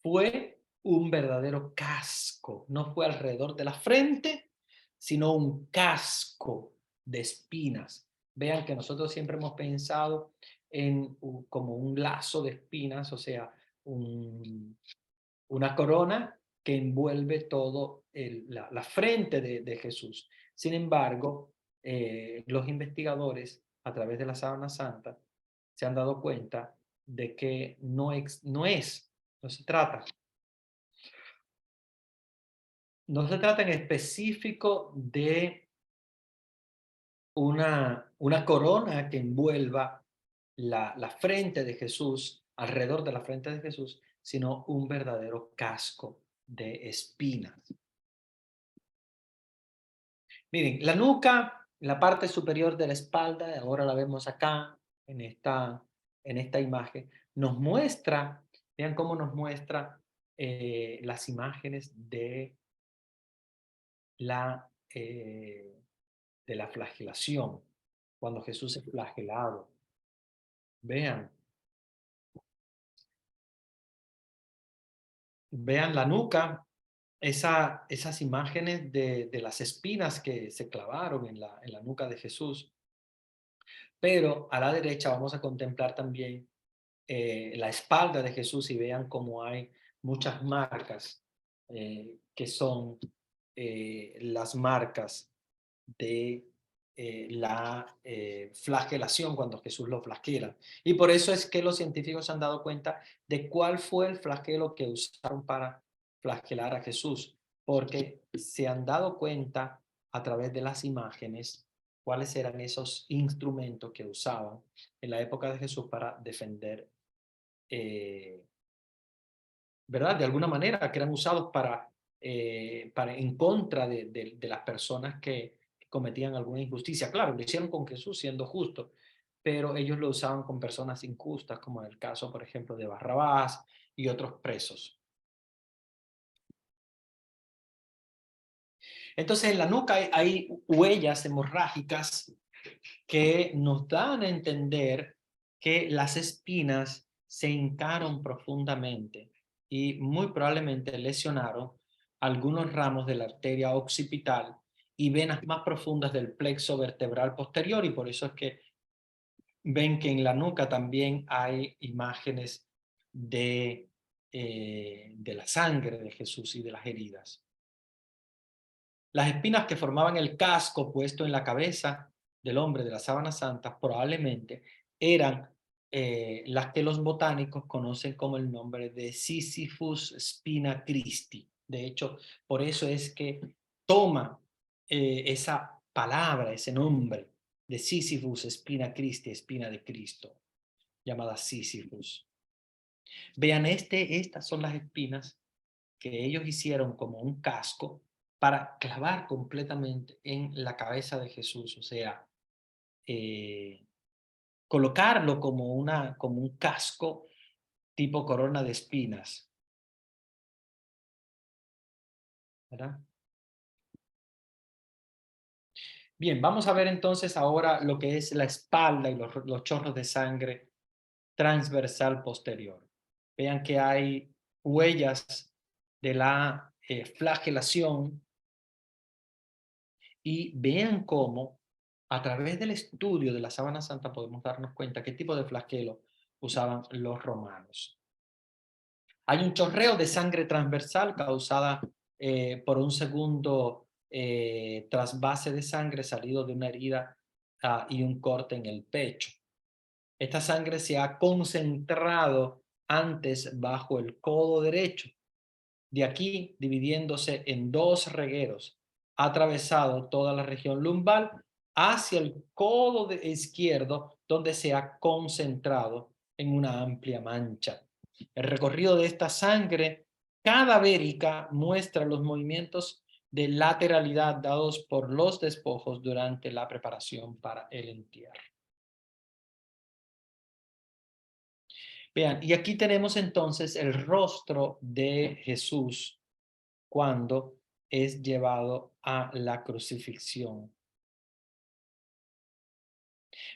fue un verdadero casco. No fue alrededor de la frente, sino un casco de espinas. Vean que nosotros siempre hemos pensado en como un lazo de espinas, o sea, una corona que envuelve todo la frente de Jesús. Sin embargo, los investigadores, a través de la sábana santa, se han dado cuenta de que no se trata. No se trata en específico de una corona que envuelva la frente de Jesús, alrededor de la frente de Jesús, sino un verdadero casco de espinas. Miren, la nuca, la parte superior de la espalda, ahora la vemos acá en esta imagen, nos muestra, vean cómo nos muestra las imágenes la, eh, de la flagelación, cuando Jesús es flagelado. Vean, vean la nuca, esas imágenes de las espinas que se clavaron en la nuca de Jesús. Pero a la derecha vamos a contemplar también la espalda de Jesús y vean cómo hay muchas marcas que son las marcas de la flagelación cuando Jesús lo flagela. Y por eso es que los científicos se han dado cuenta de cuál fue el flagelo que usaron para flagelar a Jesús, porque se han dado cuenta a través de las imágenes cuáles eran esos instrumentos que usaban en la época de Jesús para defender, eh, ¿verdad? De alguna manera, que eran usados para en contra de las personas que cometían alguna injusticia. Claro, lo hicieron con Jesús siendo justo, pero ellos lo usaban con personas injustas, como en el caso, por ejemplo, de Barrabás y otros presos. Entonces, en la nuca hay huellas hemorrágicas que nos dan a entender que las espinas se hincaron profundamente y muy probablemente lesionaron algunos ramos de la arteria occipital y venas más profundas del plexo vertebral posterior, y por eso es que ven que en la nuca también hay imágenes de la sangre de Jesús y de las heridas. Las espinas que formaban el casco puesto en la cabeza del hombre de la sábana santa probablemente eran las que los botánicos conocen como el nombre de Sisyphus spina Christi. De hecho, por eso es que toma esa palabra, ese nombre de Sisyphus spina Christi, espina de Cristo, llamada Sisyphus. Vean, estas son las espinas que ellos hicieron como un casco para clavar completamente en la cabeza de Jesús, o sea, eh, colocarlo como un casco tipo corona de espinas, ¿verdad? Bien, vamos a ver entonces ahora lo que es la espalda y los chorros de sangre transversal posterior. Vean que hay huellas de la flagelación y vean cómo a través del estudio de la sábana santa podemos darnos cuenta qué tipo de flagelo usaban los romanos. Hay un chorreo de sangre transversal causada por un segundo trasvase de sangre salido de una herida y un corte en el pecho. Esta sangre se ha concentrado antes bajo el codo derecho, de aquí dividiéndose en dos regueros, ha atravesado toda la región lumbar hacia el codo izquierdo, donde se ha concentrado en una amplia mancha. El recorrido de esta sangre cadavérica muestra los movimientos de lateralidad dados por los despojos durante la preparación para el entierro. Vean, y aquí tenemos entonces el rostro de Jesús cuando es llevado a la crucifixión.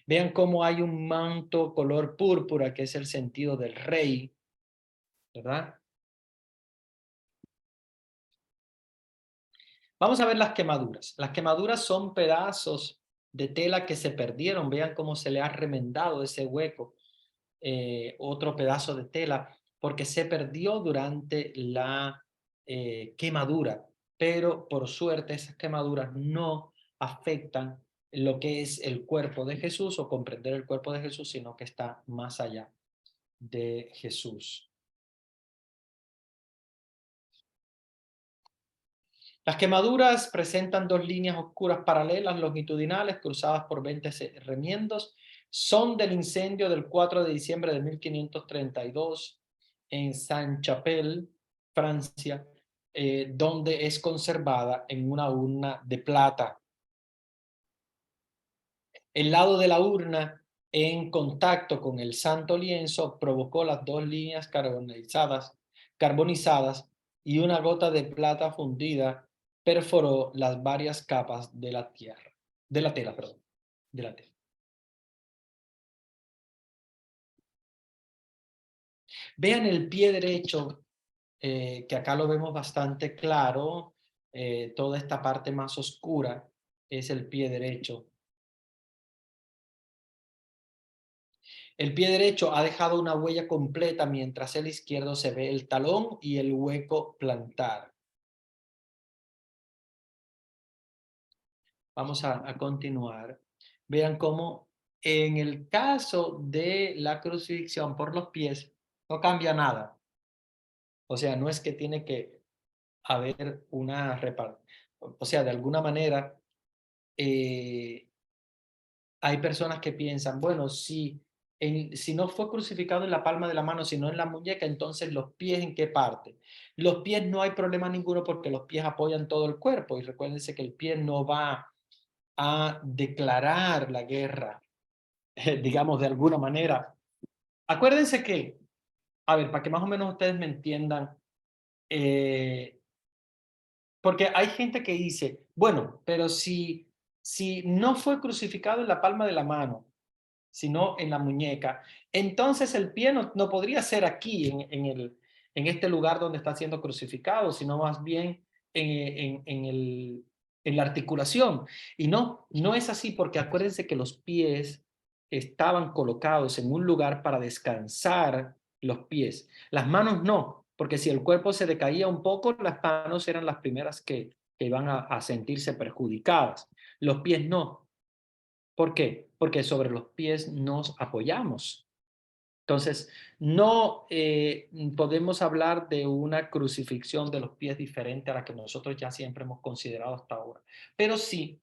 Vean cómo hay un manto color púrpura, que es el sentido del rey, ¿verdad? Vamos a ver las quemaduras. Las quemaduras son pedazos de tela que se perdieron. Vean cómo se le ha remendado ese hueco, otro pedazo de tela, porque se perdió durante la quemadura. Pero por suerte esas quemaduras no afectan lo que es el cuerpo de Jesús o comprender el cuerpo de Jesús, sino que está más allá de Jesús. Las quemaduras presentan dos líneas oscuras paralelas longitudinales cruzadas por 20 remiendos. Son del incendio del 4 de diciembre de 1532 en Saint-Chapelle, Francia, donde es conservada en una urna de plata. El lado de la urna, en contacto con el santo lienzo, provocó las dos líneas carbonizadas y una gota de plata fundida perforó las varias capas de la tierra, de la tela, perdón, de la tela. Vean el pie derecho, que acá lo vemos bastante claro, toda esta parte más oscura es el pie derecho. El pie derecho ha dejado una huella completa, mientras el izquierdo se ve el talón y el hueco plantar. Vamos a continuar. Vean cómo en el caso de la crucifixión por los pies no cambia nada. O sea, no es que tiene que haber una reparación. O sea, de alguna manera eh, hay personas que piensan, bueno, si no fue crucificado en la palma de la mano, sino en la muñeca, entonces los pies, ¿en qué parte? Los pies no hay problema ninguno porque los pies apoyan todo el cuerpo y recuérdense que el pie no va a declarar la guerra, digamos, de alguna manera. Acuérdense que, a ver, para que más o menos ustedes me entiendan, eh, porque hay gente que dice, bueno, pero si no fue crucificado en la palma de la mano, sino en la muñeca, entonces el pie no podría ser aquí, en este lugar donde está siendo crucificado, sino más bien en la articulación. Y no es así, porque acuérdense que los pies estaban colocados en un lugar para descansar los pies. Las manos no, porque si el cuerpo se decaía un poco, las manos eran las primeras que iban a sentirse perjudicadas. Los pies no. ¿Por qué? Porque sobre los pies nos apoyamos. Entonces, no podemos hablar de una crucifixión de los pies diferente a la que nosotros ya siempre hemos considerado hasta ahora. Pero sí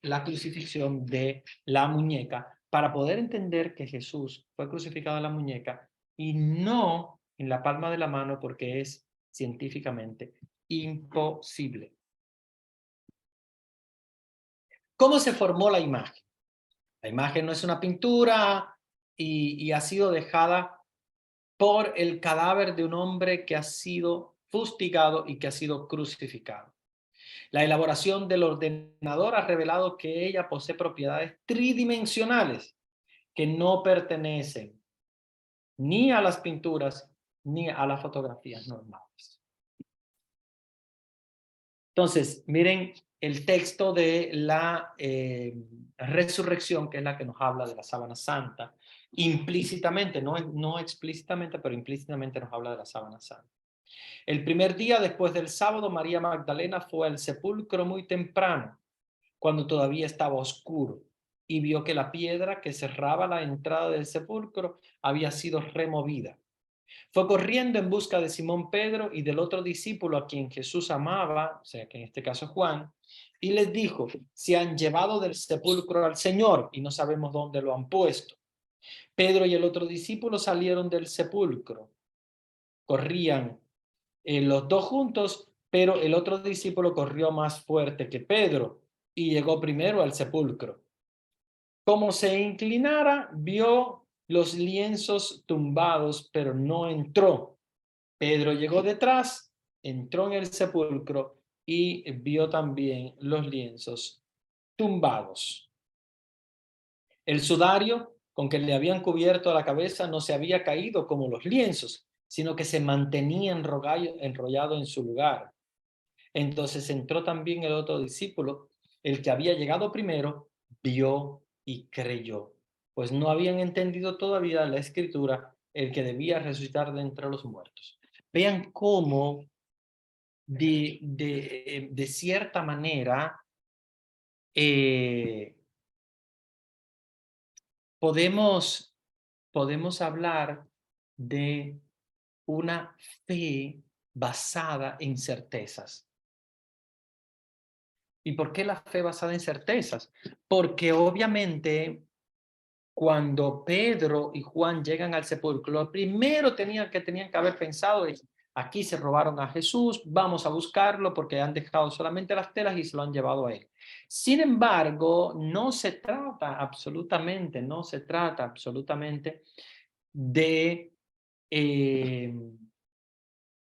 la crucifixión de la muñeca para poder entender que Jesús fue crucificado en la muñeca y no en la palma de la mano, porque es científicamente imposible. ¿Cómo se formó la imagen? La imagen no es una pintura y ha sido dejada por el cadáver de un hombre que ha sido fustigado y que ha sido crucificado. La elaboración del ordenador ha revelado que ella posee propiedades tridimensionales que no pertenecen ni a las pinturas ni a las fotografías normales. Entonces, miren el texto de la resurrección, que es la que nos habla de la sábana santa, implícitamente, no explícitamente, pero implícitamente nos habla de la sábana santa. El primer día después del sábado, María Magdalena fue al sepulcro muy temprano, cuando todavía estaba oscuro, y vio que la piedra que cerraba la entrada del sepulcro había sido removida. Fue corriendo en busca de Simón Pedro y del otro discípulo a quien Jesús amaba, o sea que en este caso Juan, y les dijo: se han llevado del sepulcro al Señor y no sabemos dónde lo han puesto. Pedro y el otro discípulo salieron del sepulcro. Corrían los dos juntos, pero el otro discípulo corrió más fuerte que Pedro y llegó primero al sepulcro. Como se inclinara, vio los lienzos tumbados, pero no entró. Pedro llegó detrás, entró en el sepulcro y vio también los lienzos tumbados. El sudario con que le habían cubierto la cabeza no se había caído como los lienzos, sino que se mantenía enrollado en su lugar. Entonces entró también el otro discípulo, el que había llegado primero, vio y creyó, pues no habían entendido todavía la escritura, el que debía resucitar de entre los muertos. Vean cómo de cierta manera eh, podemos, podemos hablar de una fe basada en certezas. ¿Y por qué la fe basada en certezas? Porque obviamente cuando Pedro y Juan llegan al sepulcro, lo primero que tenían que haber pensado es: aquí se robaron a Jesús, vamos a buscarlo porque han dejado solamente las telas y se lo han llevado a él. Sin embargo, no se trata absolutamente de eh,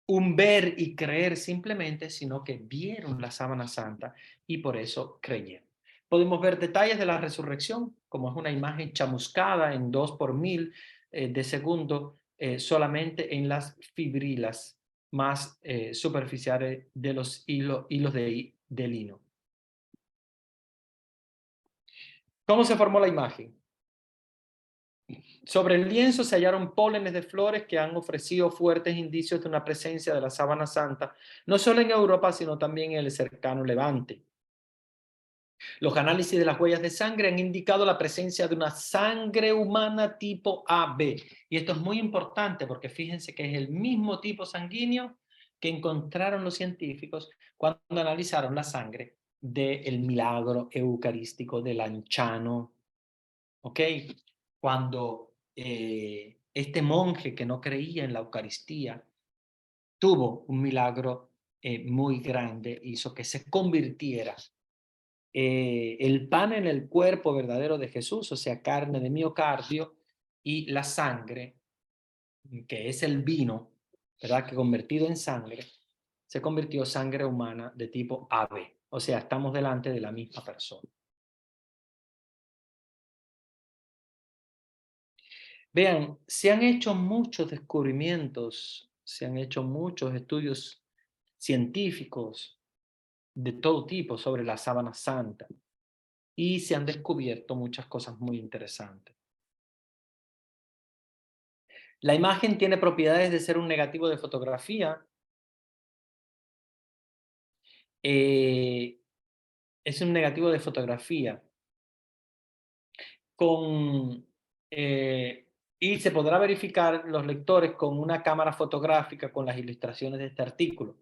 un ver y creer simplemente, sino que vieron la sábana santa y por eso creyeron. Podemos ver detalles de la resurrección, como es una imagen chamuscada en 2 por 1000 de segundo, solamente en las fibrilas más superficiales de los hilos de lino. ¿Cómo se formó la imagen? Sobre el lienzo se hallaron pólenes de flores que han ofrecido fuertes indicios de una presencia de la sábana santa, no solo en Europa, sino también en el cercano Levante. Los análisis de las huellas de sangre han indicado la presencia de una sangre humana tipo AB. Y esto es muy importante porque fíjense que es el mismo tipo sanguíneo que encontraron los científicos cuando analizaron la sangre del milagro eucarístico de Lanciano. ¿Ok? Cuando este monje que no creía en la Eucaristía tuvo un milagro muy grande, hizo que se convirtiera el pan en el cuerpo verdadero de Jesús, o sea, carne de miocardio, y la sangre, que es el vino, ¿verdad? Que convertido en sangre, se convirtió en sangre humana de tipo AB. O sea, estamos delante de la misma persona. Vean, se han hecho muchos descubrimientos, se han hecho muchos estudios científicos de todo tipo sobre la sábana santa y se han descubierto muchas cosas muy interesantes. La imagen tiene propiedades de ser un negativo de fotografía. eh, es un negativo de fotografía con, eh, y se podrá verificar los lectores con una cámara fotográfica con las ilustraciones de este artículo.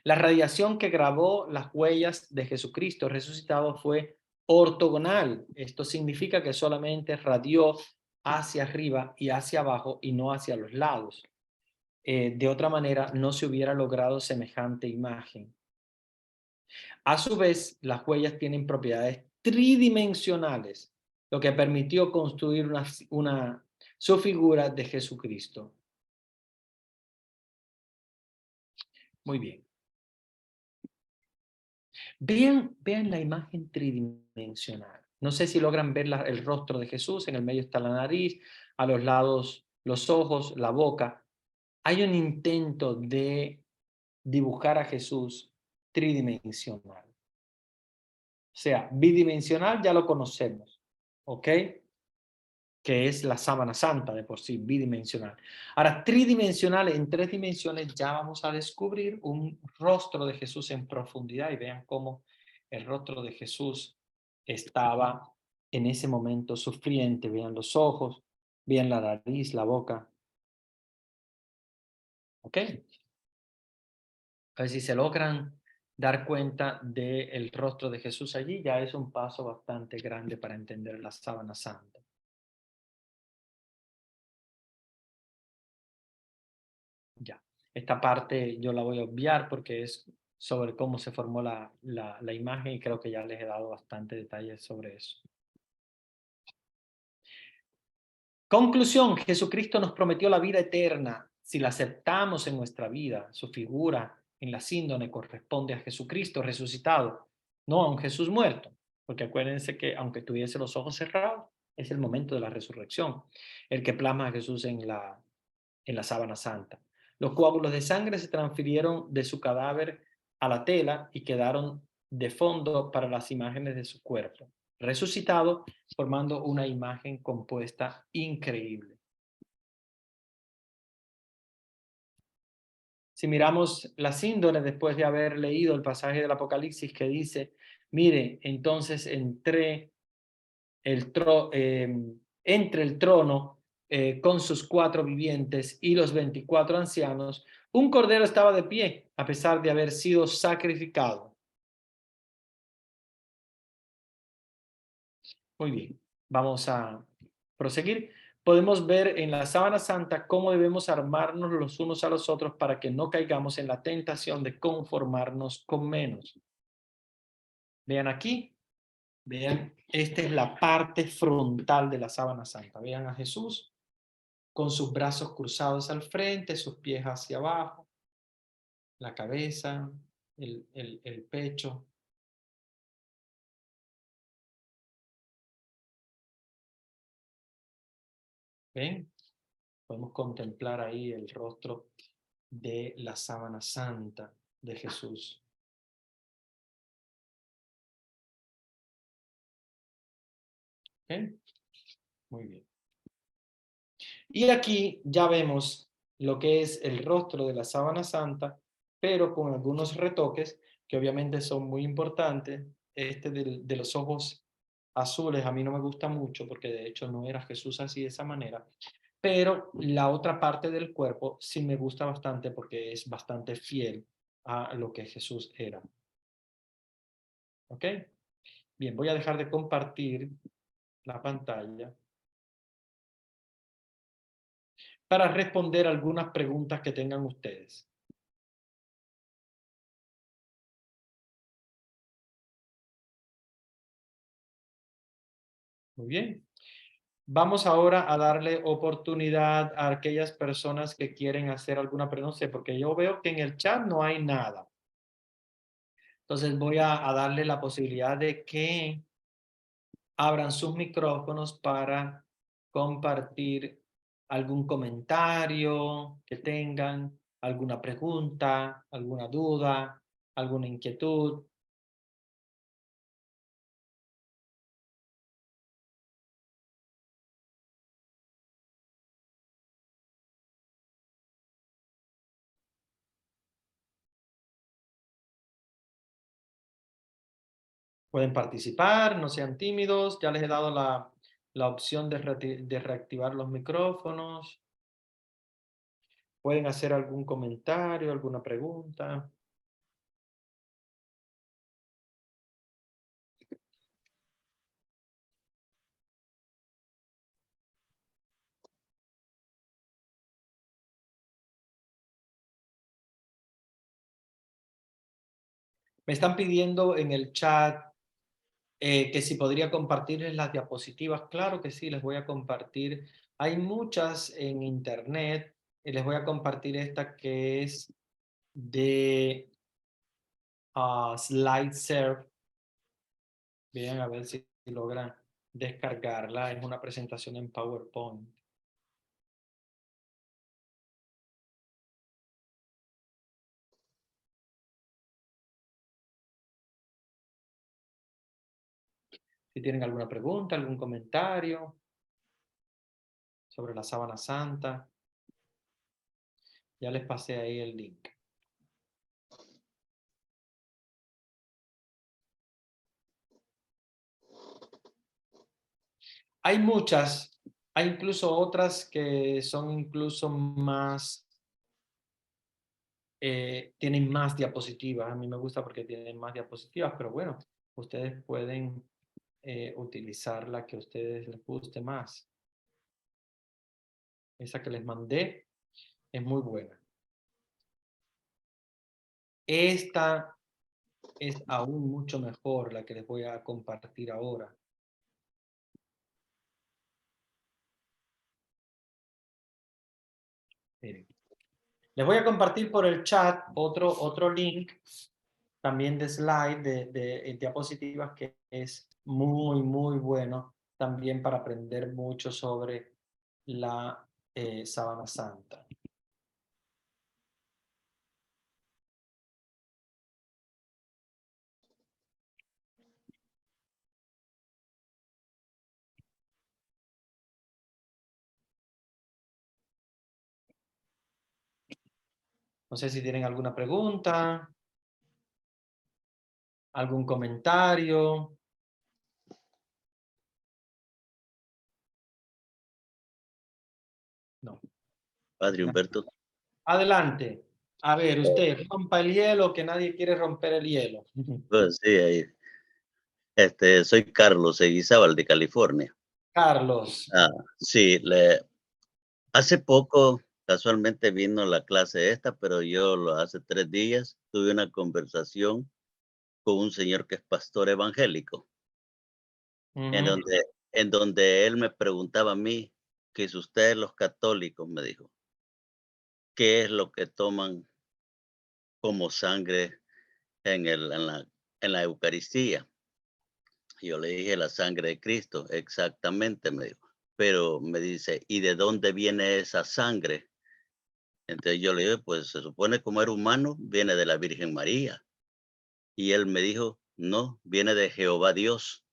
La radiación que grabó las huellas de Jesucristo resucitado fue ortogonal. Esto significa que solamente radió hacia arriba y hacia abajo y no hacia los lados. De otra manera, no se hubiera logrado semejante imagen. A su vez, las huellas tienen propiedades tridimensionales, lo que permitió construir su figura de Jesucristo. Muy bien. Vean la imagen tridimensional. No sé si logran ver el rostro de Jesús, en el medio está la nariz, a los lados los ojos, la boca. Hay un intento de dibujar a Jesús tridimensional. O sea, bidimensional ya lo conocemos, ¿ok? Que es la sábana santa de por sí, bidimensional. Ahora, tridimensional, en 3 dimensiones ya vamos a descubrir un rostro de Jesús en profundidad y vean cómo el rostro de Jesús estaba en ese momento sufriente. Vean los ojos, vean la nariz, la boca, ¿ok? A ver si se logran dar cuenta del rostro de Jesús allí, ya es un paso bastante grande para entender la sábana santa. Ya, esta parte yo la voy a obviar porque es sobre cómo se formó la imagen y creo que ya les he dado bastante detalles sobre eso. Conclusión, Jesucristo nos prometió la vida eterna. Si la aceptamos en nuestra vida, su figura en la síndrome corresponde a Jesucristo resucitado, no a un Jesús muerto. Porque acuérdense que aunque tuviese los ojos cerrados, es el momento de la resurrección, el que plasma a Jesús en la sábana santa. Los coágulos de sangre se transfirieron de su cadáver a la tela y quedaron de fondo para las imágenes de su cuerpo, resucitado, formando una imagen compuesta increíble. Si miramos la síndrome después de haber leído el pasaje del Apocalipsis que dice, mire, entonces entre el trono con sus 4 vivientes y los 24 ancianos, un cordero estaba de pie a pesar de haber sido sacrificado. Muy bien, vamos a proseguir. Podemos ver en la sábana santa cómo debemos armarnos los unos a los otros para que no caigamos en la tentación de conformarnos con menos. Vean aquí, vean, esta es la parte frontal de la sábana santa. Vean a Jesús con sus brazos cruzados al frente, sus pies hacia abajo, la cabeza, el pecho. ¿Ven? Podemos contemplar ahí el rostro de la sábana santa de Jesús. ¿Ok? Muy bien. Y aquí ya vemos lo que es el rostro de la sábana santa, pero con algunos retoques que obviamente son muy importantes. Este de los ojos azules a mí no me gusta mucho porque de hecho no era Jesús así de esa manera, pero la otra parte del cuerpo sí me gusta bastante porque es bastante fiel a lo que Jesús era. ¿Ok? Bien, voy a dejar de compartir la pantalla para responder algunas preguntas que tengan ustedes. Muy bien. Vamos ahora a darle oportunidad a aquellas personas que quieren hacer alguna pregunta, porque yo veo que en el chat no hay nada. Entonces voy a darle la posibilidad de que abran sus micrófonos para compartir algún comentario que tengan, alguna pregunta, alguna duda, alguna inquietud. Pueden participar, no sean tímidos. Ya les he dado la opción de reactivar los micrófonos. Pueden hacer algún comentario, alguna pregunta. Me están pidiendo en el chat que si podría compartirles las diapositivas. Claro que sí, les voy a compartir. Hay muchas en internet y les voy a compartir esta que es de SlideShare. Vean a ver si logran descargarla. Es una presentación en PowerPoint. Si tienen alguna pregunta, algún comentario sobre la sábana santa, ya les pasé ahí el link. Hay muchas, hay incluso otras que son incluso más, tienen más diapositivas. A mí me gusta porque tienen más diapositivas, pero bueno, ustedes pueden utilizar la que a ustedes les guste más. Esa que les mandé es muy buena. Esta es aún mucho mejor, la que les voy a compartir ahora. Miren. Les voy a compartir por el chat otro link también de slide, de diapositivas, que es muy, muy bueno también para aprender mucho sobre la sábana santa. No sé si tienen alguna pregunta, algún comentario. No. Padre Humberto. Adelante. A ver, usted, rompa el hielo, que nadie quiere romper el hielo. Pues sí, ahí. Soy Carlos Eguizábal de California. Carlos. Ah, sí, hace poco casualmente vino la clase esta, pero hace 3 días tuve una conversación con un señor que es pastor evangélico, en Ujú, donde, en donde él me preguntaba a mí, que si ustedes los católicos, me dijo, ¿qué es lo que toman como sangre en la Eucaristía? Yo le dije la sangre de Cristo, exactamente, me dijo. Pero me dice, ¿y de dónde viene esa sangre? Entonces yo le dije, pues se supone como era humano, viene de la Virgen María. Y él me dijo, no, viene de Jehová Dios.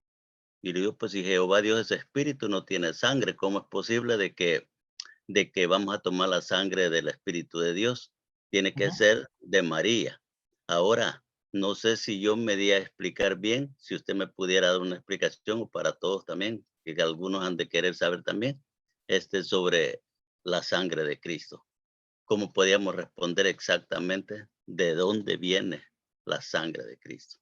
Y le digo, pues si Jehová Dios es espíritu, no tiene sangre, ¿cómo es posible de que vamos a tomar la sangre del Espíritu de Dios? Tiene que ujú. ser de María. Ahora, no sé si yo me di a explicar bien, si usted me pudiera dar una explicación, o para todos también, que algunos han de querer saber también, sobre la sangre de Cristo. ¿Cómo podíamos responder exactamente de dónde viene la sangre de Cristo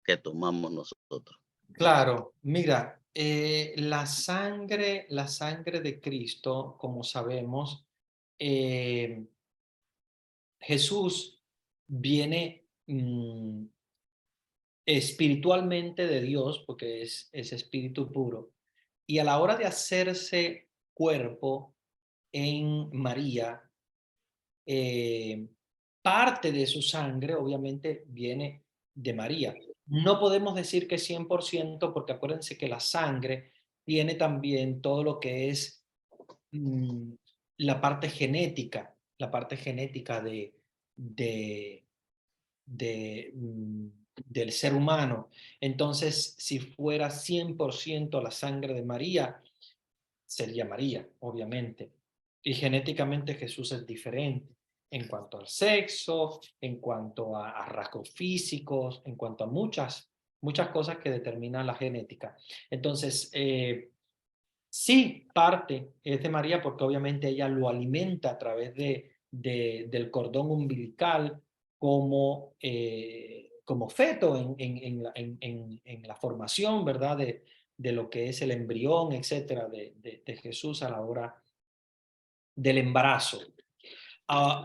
que tomamos nosotros? Claro, mira, la sangre de Cristo, como sabemos, eh, Jesús viene espiritualmente de Dios, porque es espíritu puro, y a la hora de hacerse cuerpo en María, eh, parte de su sangre obviamente viene de María. No podemos decir que 100% porque acuérdense que la sangre tiene también todo lo que es mm, la parte genética de, del ser humano. Entonces, si fuera 100% la sangre de María, sería María, obviamente. Y genéticamente Jesús es diferente en cuanto al sexo, en cuanto a rasgos físicos, en cuanto a muchas cosas que determinan la genética. Entonces, sí, parte es de María porque obviamente ella lo alimenta a través del cordón umbilical como feto en la formación, ¿verdad? De lo que es el embrión, etcétera, de Jesús a la hora del embarazo.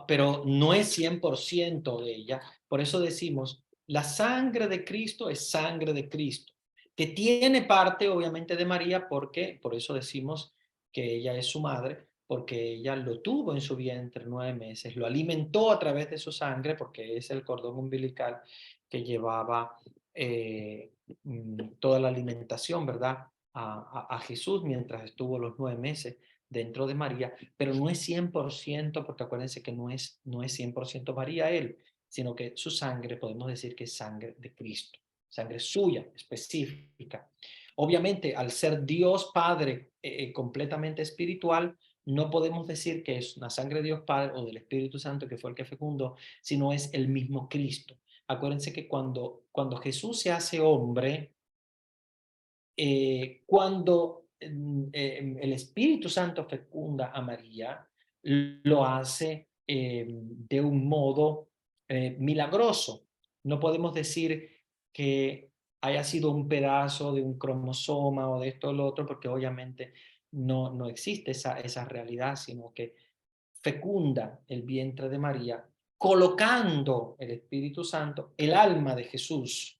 Pero no es 100% de ella. Por eso decimos, la sangre de Cristo es sangre de Cristo, que tiene parte obviamente de María, porque por eso decimos que ella es su madre, porque ella lo tuvo en su vientre 9 meses, lo alimentó a través de su sangre, porque es el cordón umbilical que llevaba toda la alimentación, ¿verdad? A Jesús mientras estuvo los 9 meses dentro de María, pero no es 100% porque acuérdense que no es 100% María él, sino que su sangre podemos decir que es sangre de Cristo. sangre suya, específica. Obviamente, al ser Dios Padre completamente espiritual, no podemos decir que es una sangre de Dios Padre o del Espíritu Santo que fue el que fecundó, sino es el mismo Cristo. Acuérdense que cuando Jesús se hace hombre, cuando el Espíritu Santo fecunda a María, lo hace de un modo milagroso. No podemos decir que haya sido un pedazo de un cromosoma o de esto o lo otro, porque obviamente no existe esa realidad, sino que fecunda el vientre de María, colocando el Espíritu Santo, el alma de Jesús,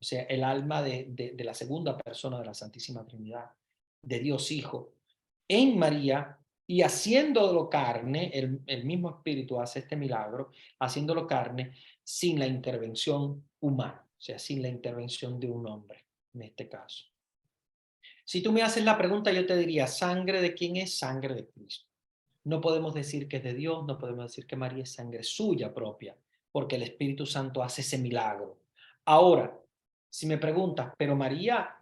o sea, el alma de la segunda persona de la Santísima Trinidad, de Dios Hijo, en María y haciéndolo carne, el mismo Espíritu hace este milagro, haciéndolo carne sin la intervención humana, o sea, sin la intervención de un hombre, en este caso. Si tú me haces la pregunta, yo te diría, ¿sangre de quién es? Sangre de Cristo. No podemos decir que es de Dios, no podemos decir que María es sangre suya propia, porque el Espíritu Santo hace ese milagro. Ahora, si me preguntas, pero María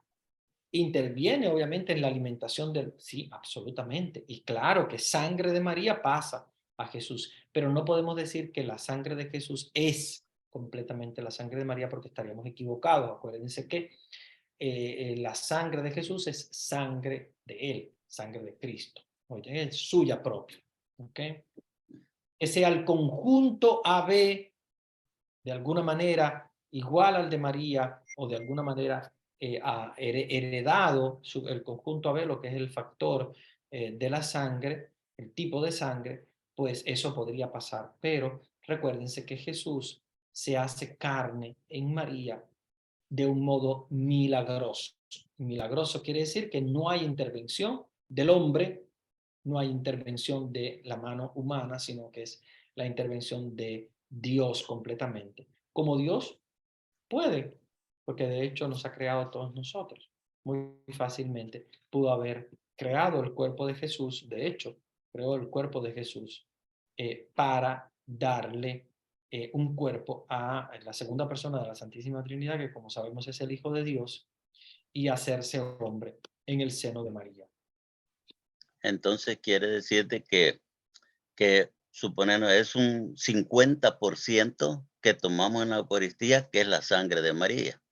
interviene obviamente en la alimentación del... Sí, absolutamente. Y claro que sangre de María pasa a Jesús, pero no podemos decir que la sangre de Jesús es completamente la sangre de María porque estaríamos equivocados. Acuérdense que la sangre de Jesús es sangre de Él, sangre de Cristo. Oye, es suya propia. ¿Ok? Que sea el conjunto AB de alguna manera igual al de María o de alguna manera heredado el conjunto AB, lo que es el factor de la sangre, el tipo de sangre, pues eso podría pasar. Pero recuérdense que Jesús se hace carne en María de un modo milagroso. Milagroso quiere decir que no hay intervención del hombre, no hay intervención de la mano humana, sino que es la intervención de Dios completamente. Como Dios puede, porque de hecho nos ha creado a todos nosotros. Muy fácilmente pudo haber creado el cuerpo de Jesús, de hecho, creó el cuerpo de Jesús para darle un cuerpo a la segunda persona de la Santísima Trinidad, que como sabemos es el Hijo de Dios, y hacerse hombre en el seno de María. Entonces quiere decirte que suponemos es un 50% que tomamos en la Eucaristía, que es la sangre de María,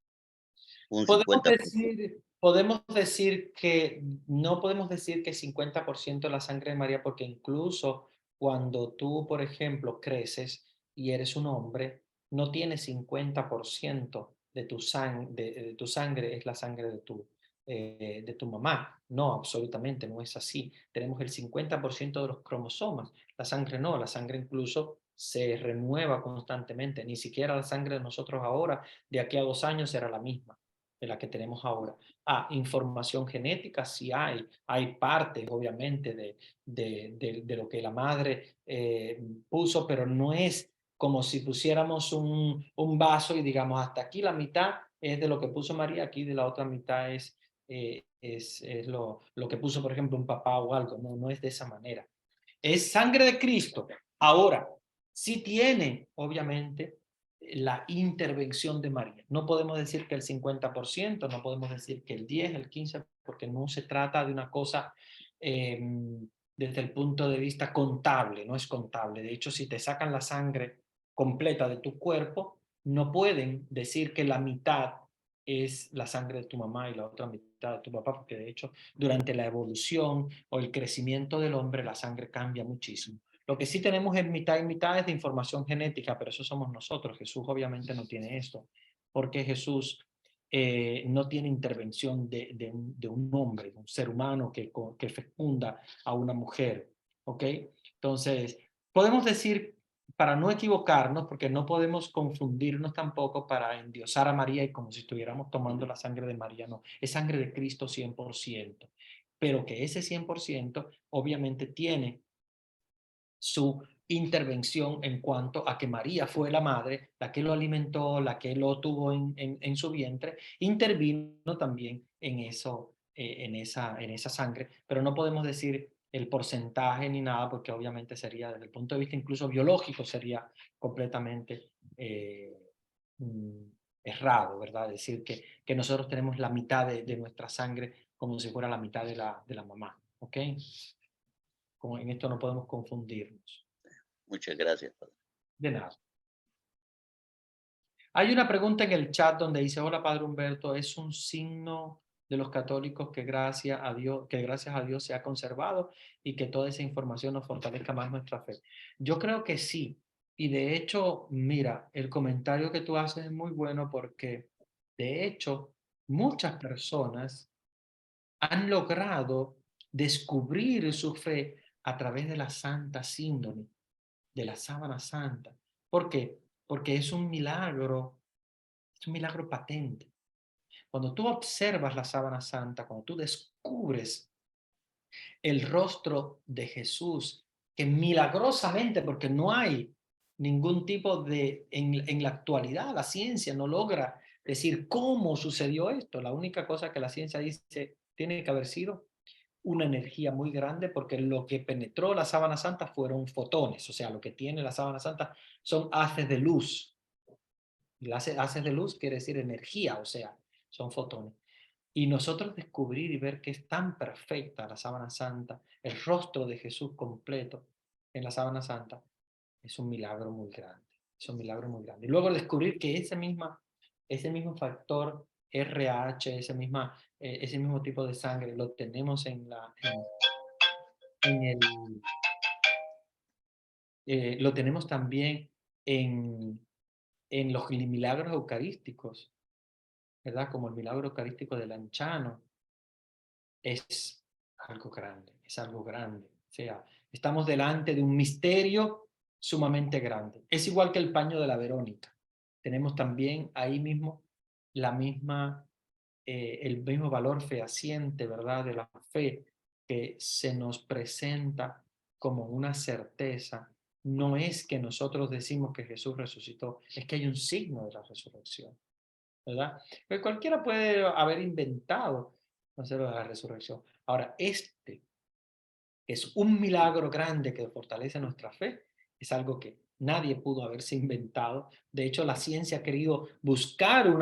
un 50%. Podemos decir que no podemos decir que 50% de la sangre de María, porque incluso cuando tú, por ejemplo, creces y eres un hombre, no tienes 50% de tu sangre, es la sangre de tu mamá. No, absolutamente no es así. Tenemos el 50% de los cromosomas. La sangre no, la sangre incluso se renueva constantemente. Ni siquiera la sangre de nosotros ahora, de aquí a 2 años, será la misma de la que tenemos ahora. Información genética, sí hay partes, obviamente, de lo que la madre puso, pero no es como si pusiéramos un vaso y digamos, hasta aquí la mitad es de lo que puso María, aquí de la otra mitad es lo que puso, por ejemplo, un papá o algo. No, no es de esa manera. Es sangre de Cristo. Ahora, sí tiene, obviamente, la intervención de María. No podemos decir que el 50%, no podemos decir que el 10, el 15, porque no se trata de una cosa eh, desde el punto de vista contable, no es contable. De hecho, si te sacan la sangre completa de tu cuerpo, no pueden decir que la mitad es la sangre de tu mamá y la otra mitad de tu papá, porque de hecho durante la evolución o el crecimiento del hombre la sangre cambia muchísimo. Lo que sí tenemos en mitad y mitad es de información genética, pero eso somos nosotros. Jesús obviamente no tiene esto, porque Jesús no tiene intervención de un hombre, de un ser humano que fecunda a una mujer. ¿Ok? Entonces, podemos decir, para no equivocarnos, porque no podemos confundirnos tampoco para endiosar a María y como si estuviéramos tomando la sangre de María, no, es sangre de Cristo 100%, pero que ese 100% obviamente tiene su intervención en cuanto a que María fue la madre, la que lo alimentó, la que lo tuvo en su vientre, intervino también en eso, en esa sangre, pero no podemos decir el porcentaje ni nada, porque obviamente sería, desde el punto de vista incluso biológico, sería completamente mm, errado, ¿verdad? Decir que nosotros tenemos la mitad de nuestra sangre como si fuera la mitad de la mamá, ¿ok? Como en esto no podemos confundirnos. Muchas gracias, padre. De nada. Hay una pregunta en el chat donde dice, hola Padre Humberto, ¿es un signo de los católicos que gracias a Dios se ha conservado y que toda esa información nos fortalezca más nuestra fe? Yo creo que sí. Y de hecho, mira, el comentario que tú haces es muy bueno porque de hecho muchas personas han logrado descubrir su fe a través de la Santa Síndone, de la Sábana Santa. ¿Por qué? Porque es un milagro patente. Cuando tú observas la sábana santa, cuando tú descubres el rostro de Jesús, que milagrosamente, porque no hay ningún tipo en la actualidad, la ciencia no logra decir cómo sucedió esto. La única cosa que la ciencia dice tiene que haber sido una energía muy grande porque lo que penetró la sábana santa fueron fotones, o sea, lo que tiene la sábana santa son haces de luz. Y haces de luz quiere decir energía, o sea, son fotones. Y nosotros descubrir y ver que es tan perfecta la sábana santa, el rostro de Jesús completo en la sábana santa, es un milagro muy grande. Es un milagro muy grande. Y luego descubrir que ese mismo factor RH, ese mismo tipo de sangre, lo tenemos en el, lo tenemos también en los milagros eucarísticos, ¿verdad? Como el milagro eucarístico del Anchano, es algo grande, es algo grande. O sea, estamos delante de un misterio sumamente grande. Es igual que el paño de la Verónica. Tenemos también ahí mismo la misma, el mismo valor fehaciente, ¿verdad? De la fe que se nos presenta como una certeza. No es que nosotros decimos que Jesús resucitó, es que hay un signo de la resurrección, ¿verdad? Pues cualquiera puede haber inventado, no sé, lo de la resurrección. Ahora, este es un milagro grande que fortalece nuestra fe, es algo que nadie pudo haberse inventado. De hecho, la ciencia ha querido buscar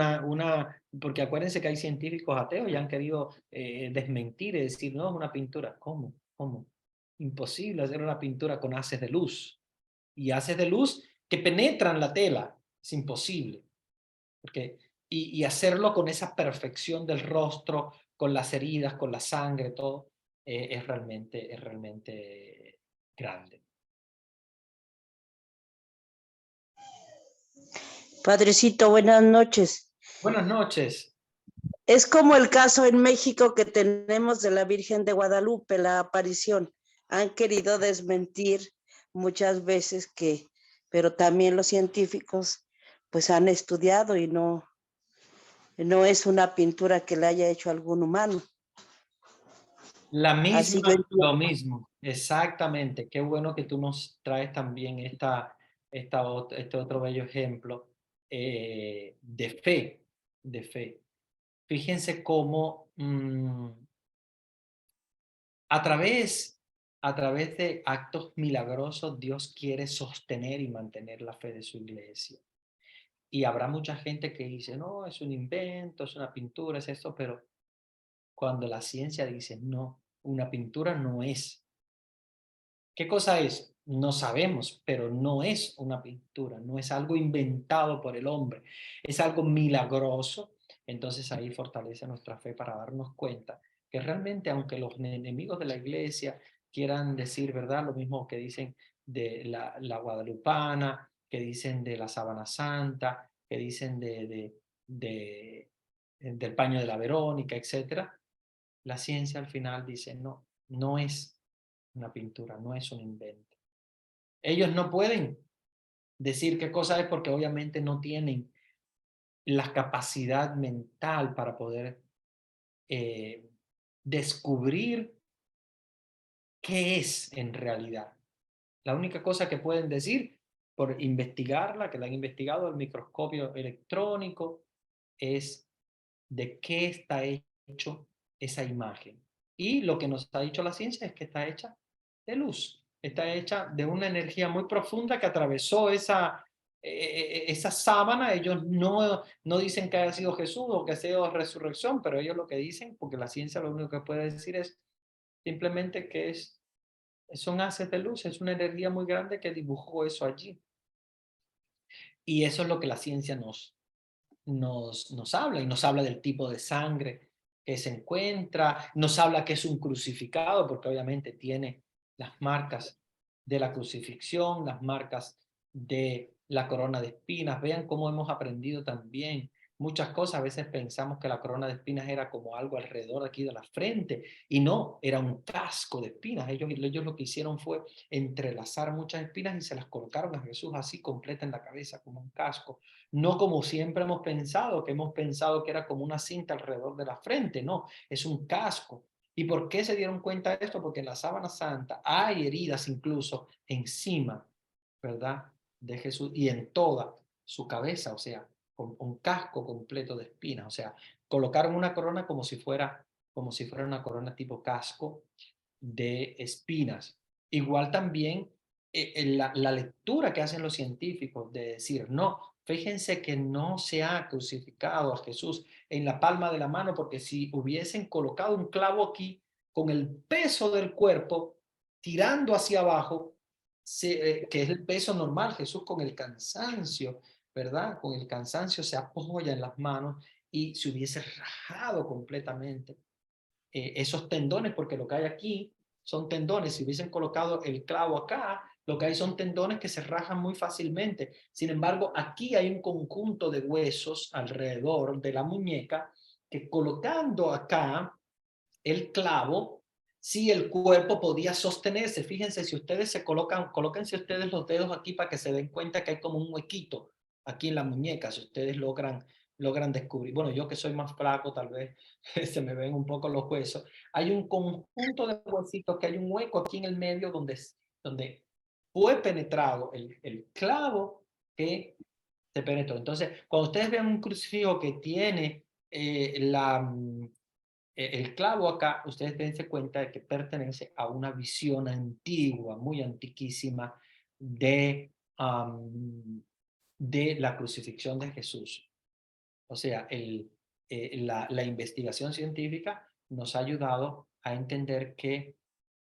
porque acuérdense que hay científicos ateos y han querido desmentir y decir, no, es una pintura. ¿Cómo? ¿Cómo? Imposible hacer una pintura con haces de luz. Y haces de luz que penetran la tela. Es imposible. Porque, y hacerlo con esa perfección del rostro, con las heridas, con la sangre, todo, es realmente grande. Padrecito, buenas noches. Buenas noches. Es como el caso en México que tenemos de la Virgen de Guadalupe, la aparición. Han querido desmentir muchas veces pero también los científicos pues han estudiado y no es una pintura que le haya hecho algún humano. La Así misma, lo entiendo. lo mismo, exactamente. Qué bueno que tú nos traes también este otro bello ejemplo de fe. Fíjense cómo a través, a través de actos milagrosos Dios quiere sostener y mantener la fe de su iglesia. Y habrá mucha gente que dice, no, es un invento, es una pintura, es esto, pero cuando la ciencia dice, no, una pintura no es. ¿Qué cosa es? No sabemos, pero no es una pintura, no es algo inventado por el hombre, es algo milagroso. Entonces ahí fortalece nuestra fe para darnos cuenta que realmente, aunque los enemigos de la iglesia quieran decir, ¿verdad? Lo mismo que dicen de la guadalupana, que dicen de la sábana santa, que dicen del paño de la Verónica, etcétera, la ciencia al final dice, no, no es una pintura, no es un invento. Ellos no pueden decir qué cosa es porque obviamente no tienen la capacidad mental para poder eh, descubrir qué es en realidad. La única cosa que pueden decir por investigarla, que la han investigado al microscopio electrónico, es de qué está hecho esa imagen. Y lo que nos ha dicho la ciencia es que está hecha de luz, está hecha de una energía muy profunda que atravesó esa sábana, ellos no dicen que haya sido Jesús o que ha sido resurrección, pero ellos lo que dicen, porque la ciencia lo único que puede decir es simplemente que son haces de luz, es una energía muy grande que dibujó eso allí. Y eso es lo que la ciencia nos habla, y nos habla del tipo de sangre que se encuentra, nos habla que es un crucificado, porque obviamente tiene las marcas de la crucifixión, las marcas de la corona de espinas. Vean cómo hemos aprendido también muchas cosas. A veces pensamos que la corona de espinas era como algo alrededor de aquí de la frente, y no, era un casco de espinas. Ellos lo que hicieron fue entrelazar muchas espinas y se las colocaron a Jesús así completa en la cabeza, como un casco. No como siempre hemos pensado, que era como una cinta alrededor de la frente, no, es un casco. ¿Y por qué se dieron cuenta de esto? Porque en la sábana santa hay heridas incluso encima, ¿verdad? De Jesús y en toda su cabeza, o sea, con un casco completo de espinas, o sea, colocaron una corona como si fuera una corona tipo casco de espinas. Igual también la lectura que hacen los científicos de decir, no, fíjense que no se ha crucificado a Jesús en la palma de la mano, porque si hubiesen colocado un clavo aquí con el peso del cuerpo tirando hacia abajo, que es el peso normal, Jesús con el cansancio, ¿verdad? Con el cansancio se apoya en las manos y se hubiese rajado completamente esos tendones, porque lo que hay aquí son tendones. Si hubiesen colocado el clavo acá, lo que hay son tendones que se rajan muy fácilmente. Sin embargo, aquí hay un conjunto de huesos alrededor de la muñeca que colocando acá el clavo, sí, el cuerpo podía sostenerse. Fíjense, si ustedes colóquense ustedes los dedos aquí para que se den cuenta que hay como un huequito aquí en la muñeca, si ustedes logran descubrir. Bueno, yo que soy más flaco, tal vez se me ven un poco los huesos. Hay un conjunto de huesitos, que hay un hueco aquí en el medio donde fue penetrado el clavo que se penetró. Entonces, cuando ustedes vean un crucifijo que tiene el clavo acá, ustedes dense cuenta de que pertenece a una visión antigua, muy antiquísima, de la crucifixión de Jesús. O sea, la investigación científica nos ha ayudado a entender que,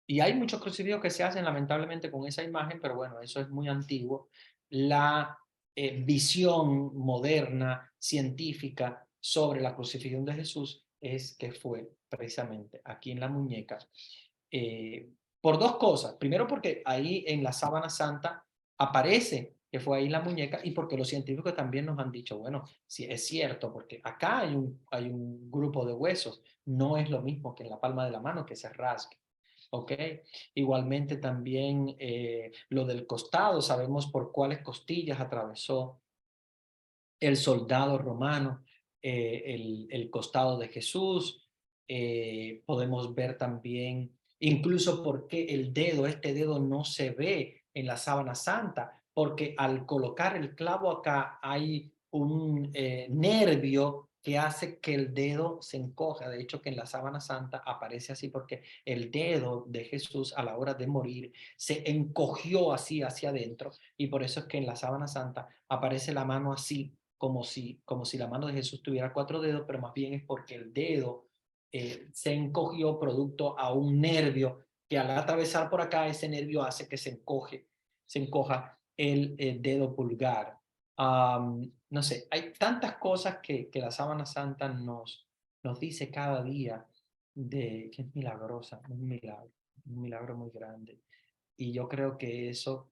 y hay muchos crucifijos que se hacen lamentablemente con esa imagen, pero bueno, eso es muy antiguo. La visión moderna, científica, sobre la crucifixión de Jesús es que fue precisamente aquí en la muñeca, por dos cosas. Primero, porque ahí en la sábana santa aparece que fue ahí la muñeca, y porque los científicos también nos han dicho, bueno, sí es cierto, porque acá hay un grupo de huesos, no es lo mismo que en la palma de la mano que se rasgue. ¿Ok? Igualmente también lo del costado, sabemos por cuáles costillas atravesó el soldado romano, el costado de Jesús. Podemos ver también incluso por qué este dedo no se ve en la sábana santa, porque al colocar el clavo acá hay un nervio que hace que el dedo se encoja. De hecho, que en la sábana santa aparece así porque el dedo de Jesús a la hora de morir se encogió así hacia adentro, y por eso es que en la sábana santa aparece la mano así, como si la mano de Jesús tuviera 4 dedos, pero más bien es porque el dedo se encogió producto a un nervio que al atravesar por acá, ese nervio hace que se encoja el dedo pulgar. No sé, hay tantas cosas que la sábana santa nos dice cada día, que es milagrosa, un milagro muy grande. Y yo creo que eso,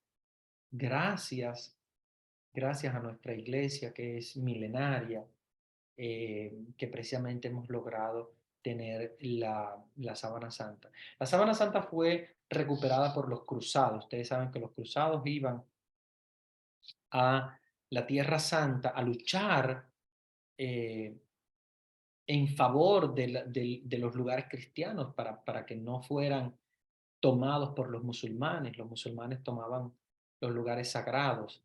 gracias a nuestra iglesia, que es milenaria, que precisamente hemos logrado tener la sábana santa. La sábana santa fue recuperada por los cruzados. Ustedes saben que los cruzados iban a la Tierra Santa a luchar eh, en favor de los lugares cristianos para que no fueran tomados por los musulmanes. Los musulmanes tomaban los lugares sagrados.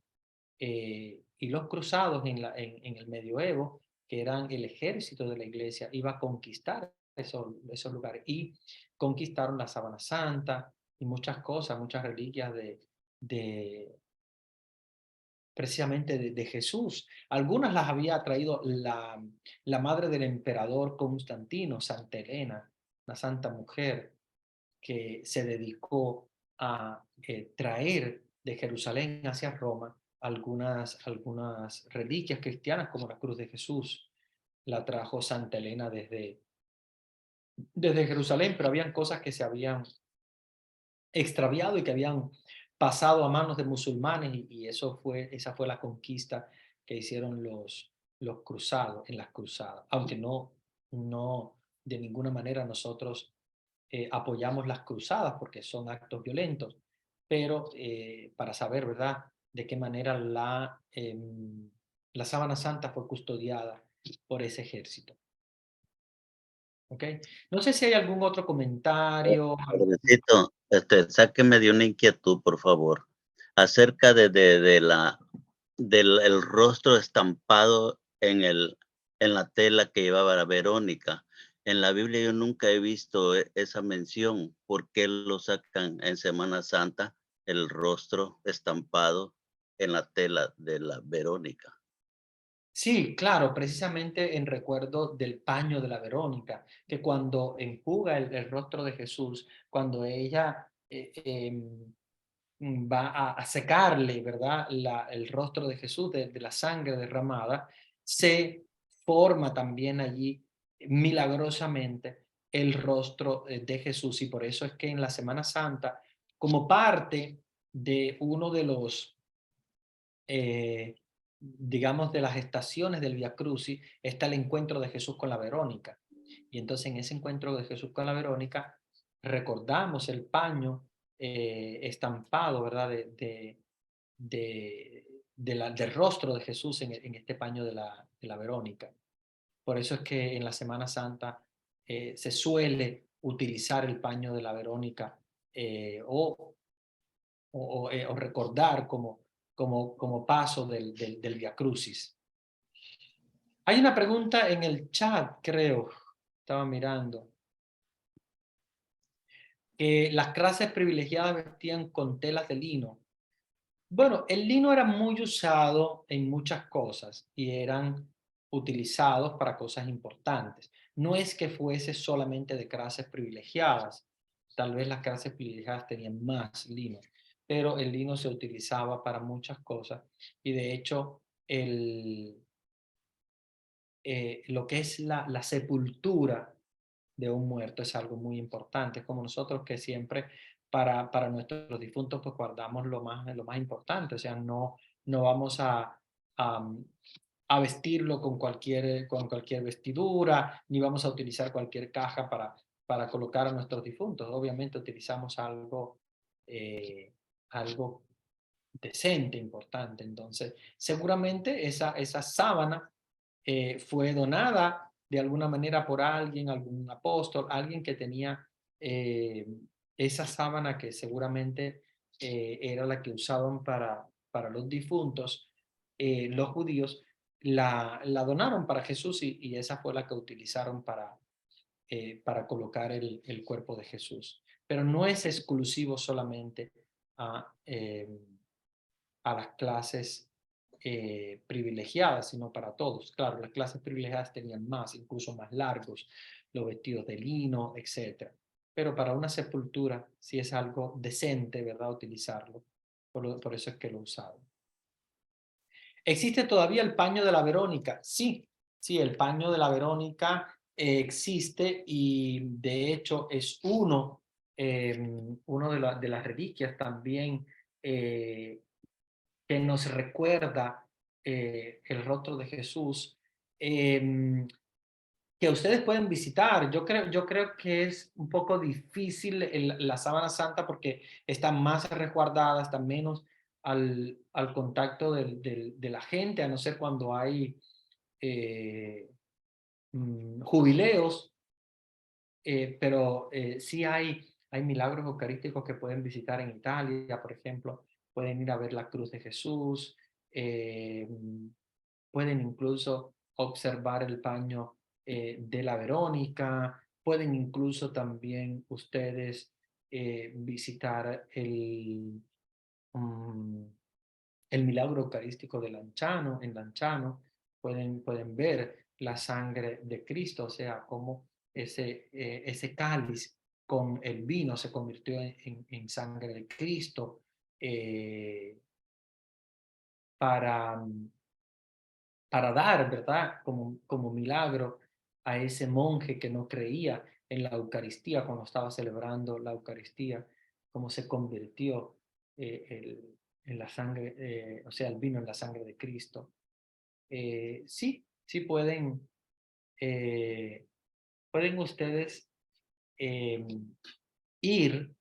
Y los cruzados en el medioevo, que eran el ejército de la iglesia, iba a conquistar esos lugares, y conquistaron la sábana santa y muchas cosas, muchas reliquias de precisamente de Jesús. Algunas las había traído la madre del emperador Constantino, Santa Elena, una santa mujer que se dedicó a traer de Jerusalén hacia Roma algunas reliquias cristianas como la cruz de Jesús. La trajo Santa Elena desde Jerusalén, pero habían cosas que se habían extraviado y que habían pasado a manos de musulmanes y esa fue la conquista que hicieron los cruzados en las cruzadas, aunque no de ninguna manera nosotros apoyamos las cruzadas porque son actos violentos, pero para saber, ¿verdad?, de qué manera la Sábana Santa fue custodiada por ese ejército. ¿Ok? No sé si hay algún otro comentario. Padrecito, sáqueme de una inquietud, por favor, acerca del el rostro estampado en la tela que llevaba la Verónica. En la Biblia yo nunca he visto esa mención. ¿Por qué lo sacan en Semana Santa, el rostro estampado en la tela de la Verónica? Sí, claro, precisamente en recuerdo del paño de la Verónica, que cuando enjuga el rostro de Jesús, cuando ella va a secarle, ¿verdad?, el rostro de Jesús de la sangre derramada, se forma también allí milagrosamente el rostro de Jesús. Y por eso es que en la Semana Santa, como parte de uno de los digamos, de las estaciones del Via Crucis, está el encuentro de Jesús con la Verónica. Y entonces en ese encuentro de Jesús con la Verónica, recordamos el paño estampado, ¿verdad?, del rostro de Jesús en este paño de la Verónica. Por eso es que en la Semana Santa se suele utilizar el paño de la Verónica o recordar como paso del Via Crucis. Hay una pregunta en el chat, creo, estaba mirando, que las clases privilegiadas vestían con telas de lino. Bueno, el lino era muy usado en muchas cosas y eran utilizados para cosas importantes. No es que fuese solamente de clases privilegiadas, tal vez las clases privilegiadas tenían más lino, pero el lino se utilizaba para muchas cosas y de hecho lo que es la sepultura de un muerto es algo muy importante. Es como nosotros que siempre para nuestros difuntos pues guardamos lo más importante, o sea, no vamos a, a vestirlo con cualquier vestidura, ni vamos a utilizar cualquier caja para colocar a nuestros difuntos. Obviamente utilizamos algo decente, importante. Entonces, seguramente esa sábana fue donada de alguna manera por alguien, algún apóstol, alguien que tenía eh, esa sábana que seguramente era la que usaban para los difuntos, los judíos, la donaron para Jesús y esa fue la que utilizaron para colocar el cuerpo de Jesús. Pero no es exclusivo solamente a, eh, a las clases privilegiadas, sino para todos. Claro, las clases privilegiadas tenían más, incluso más largos, los vestidos de lino, etc. Pero para una sepultura sí es algo decente, ¿verdad?, utilizarlo. Por eso es que lo usaban. ¿Existe todavía el paño de la Verónica? Sí, sí, el paño de la Verónica existe y de hecho es uno de las reliquias también que nos recuerda el rostro de Jesús, que ustedes pueden visitar. Yo creo que es un poco difícil la Sábana Santa porque está más resguardada, está menos al contacto de la gente, a no ser cuando hay jubileos, pero sí hay milagros eucarísticos que pueden visitar en Italia, por ejemplo, pueden ir a ver la cruz de Jesús, eh, pueden incluso observar el paño de la Verónica, pueden incluso también ustedes visitar mm, el milagro eucarístico de Lanciano. En Lanciano pueden ver la sangre de Cristo, o sea, cómo ese cáliz con el vino se convirtió en sangre de Cristo, para, para dar, ¿verdad? Como milagro a ese monje que no creía en la Eucaristía cuando estaba celebrando la Eucaristía, cómo se convirtió en la sangre, o sea, el vino en la sangre de Cristo. Sí pueden ustedes ir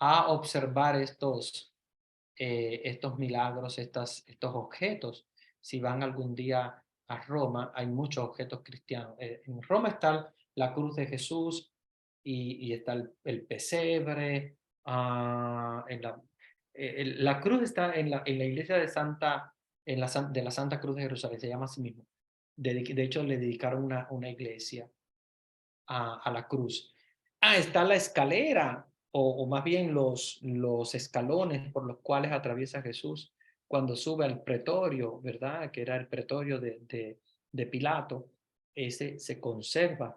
a observar estos milagros, estos objetos. Si van algún día a Roma, hay muchos objetos cristianos. En Roma está la cruz de Jesús y está el pesebre. La cruz está en la iglesia de de la Santa Cruz de Jerusalén, se llama así mismo. De hecho, le dedicaron una iglesia a la cruz. Está la escalera, o más bien los escalones por los cuales atraviesa Jesús cuando sube al pretorio, ¿verdad? Que era el pretorio de Pilato. Ese se conserva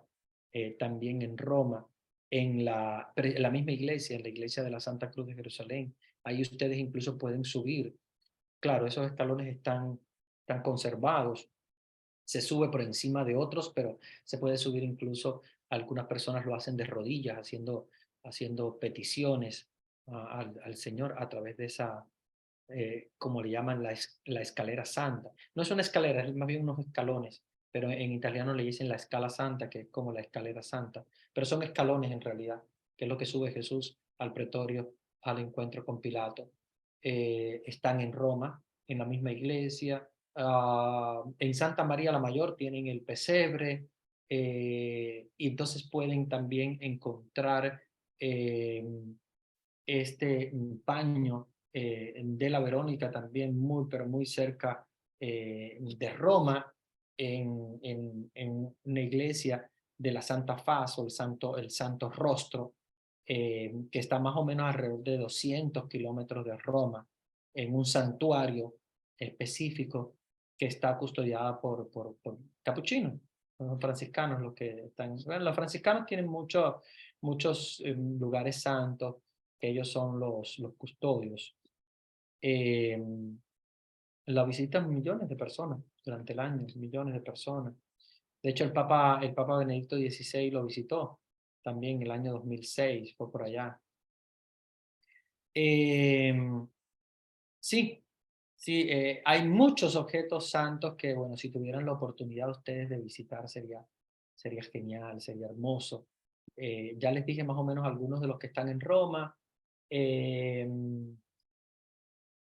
también en Roma, en la misma iglesia, en la iglesia de la Santa Cruz de Jerusalén. Ahí ustedes incluso pueden subir. Claro, esos escalones están conservados, se sube por encima de otros, pero se puede subir incluso, algunas personas lo hacen de rodillas, haciendo peticiones al Señor a través de esa, como le llaman, la escalera santa. No es una escalera, es más bien unos escalones, pero en italiano le dicen la escala santa, que es como la escalera santa, pero son escalones en realidad, que es lo que sube Jesús al pretorio, al encuentro con Pilato. Están en Roma, en la misma iglesia. En Santa María la Mayor tienen el pesebre, y entonces pueden también encontrar eh, este paño de la Verónica también pero muy cerca de Roma, en una iglesia de la Santa Faz, o el Santo Rostro, que está más o menos alrededor de 200 kilómetros de Roma, en un santuario específico que está custodiada por capuchinos, los franciscanos. Bueno, los franciscanos tienen muchos lugares santos, que ellos son los custodios. La visitan millones de personas durante el año, millones de personas. De hecho, el Papa Benedicto XVI lo visitó también el año 2006, fue por allá. Sí, sí, hay muchos objetos santos que, bueno, si tuvieran la oportunidad ustedes de visitar, sería genial, sería hermoso. Ya les dije más o menos algunos de los que están en Roma. Eh,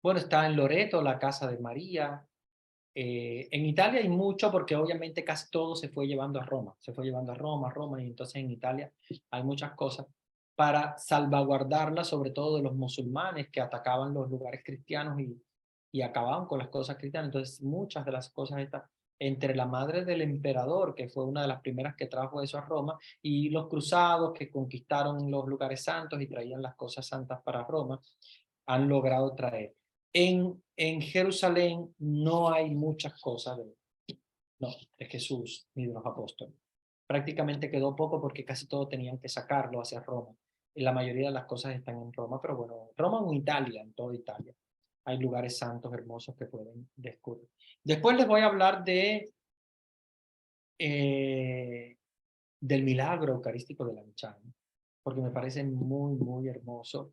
bueno, está en Loreto, la casa de María. En Italia hay mucho, porque obviamente casi todo se fue llevando a Roma. Se fue llevando a Roma, y entonces en Italia hay muchas cosas para salvaguardarla, sobre todo de los musulmanes que atacaban los lugares cristianos y acababan con las cosas cristianas. Entonces muchas de las cosas estas, entre la madre del emperador, que fue una de las primeras que trajo eso a Roma, y los cruzados que conquistaron los lugares santos y traían las cosas santas para Roma, han logrado traer. En Jerusalén no hay muchas cosas de Jesús ni de los apóstoles. Prácticamente quedó poco, porque casi todo tenían que sacarlo hacia Roma. Y la mayoría de las cosas están en Roma, pero bueno, Roma o Italia, en toda Italia. Hay lugares santos hermosos que pueden descubrir. Después les voy a hablar del milagro eucarístico de Lanciano, porque me parece muy, muy hermoso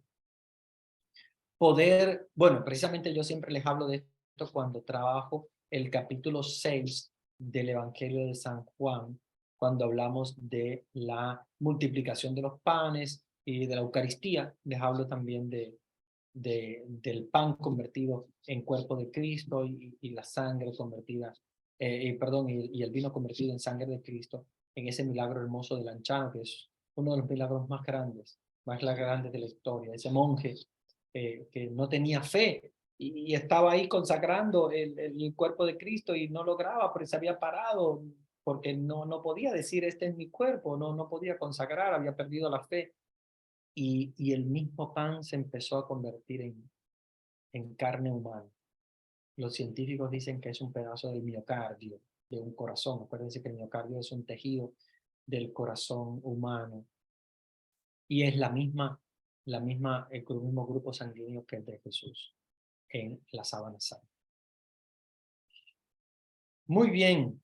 poder, bueno, precisamente yo siempre les hablo de esto cuando trabajo el capítulo 6 del Evangelio de San Juan, cuando hablamos de la multiplicación de los panes y de la Eucaristía. Les hablo también del pan convertido en cuerpo de Cristo, y la sangre convertida, perdón, y el vino convertido en sangre de Cristo, en ese milagro hermoso de Lanciano, que es uno de los milagros más grandes de la historia. Ese monje que no tenía fe y estaba ahí consagrando el cuerpo de Cristo, y no lograba, porque se había parado, porque no podía decir este es mi cuerpo, no podía consagrar, había perdido la fe, y el mismo pan se empezó a convertir en carne humana. Los científicos dicen que es un pedazo del miocardio, de un corazón. Acuérdense que el miocardio es un tejido del corazón humano y es el mismo grupo sanguíneo que el de Jesús en la sábana santa. Muy bien.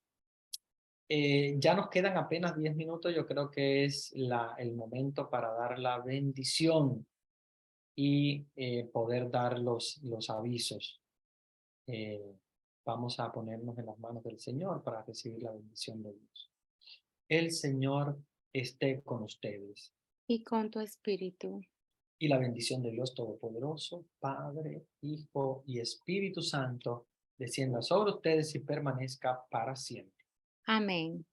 Ya nos quedan apenas 10 minutos. Yo creo que es el momento para dar la bendición y poder dar los avisos. Vamos a ponernos en las manos del Señor para recibir la bendición de Dios. El Señor esté con ustedes. Y con tu espíritu. Y la bendición de Dios Todopoderoso, Padre, Hijo y Espíritu Santo, descienda sobre ustedes y permanezca para siempre. Amén.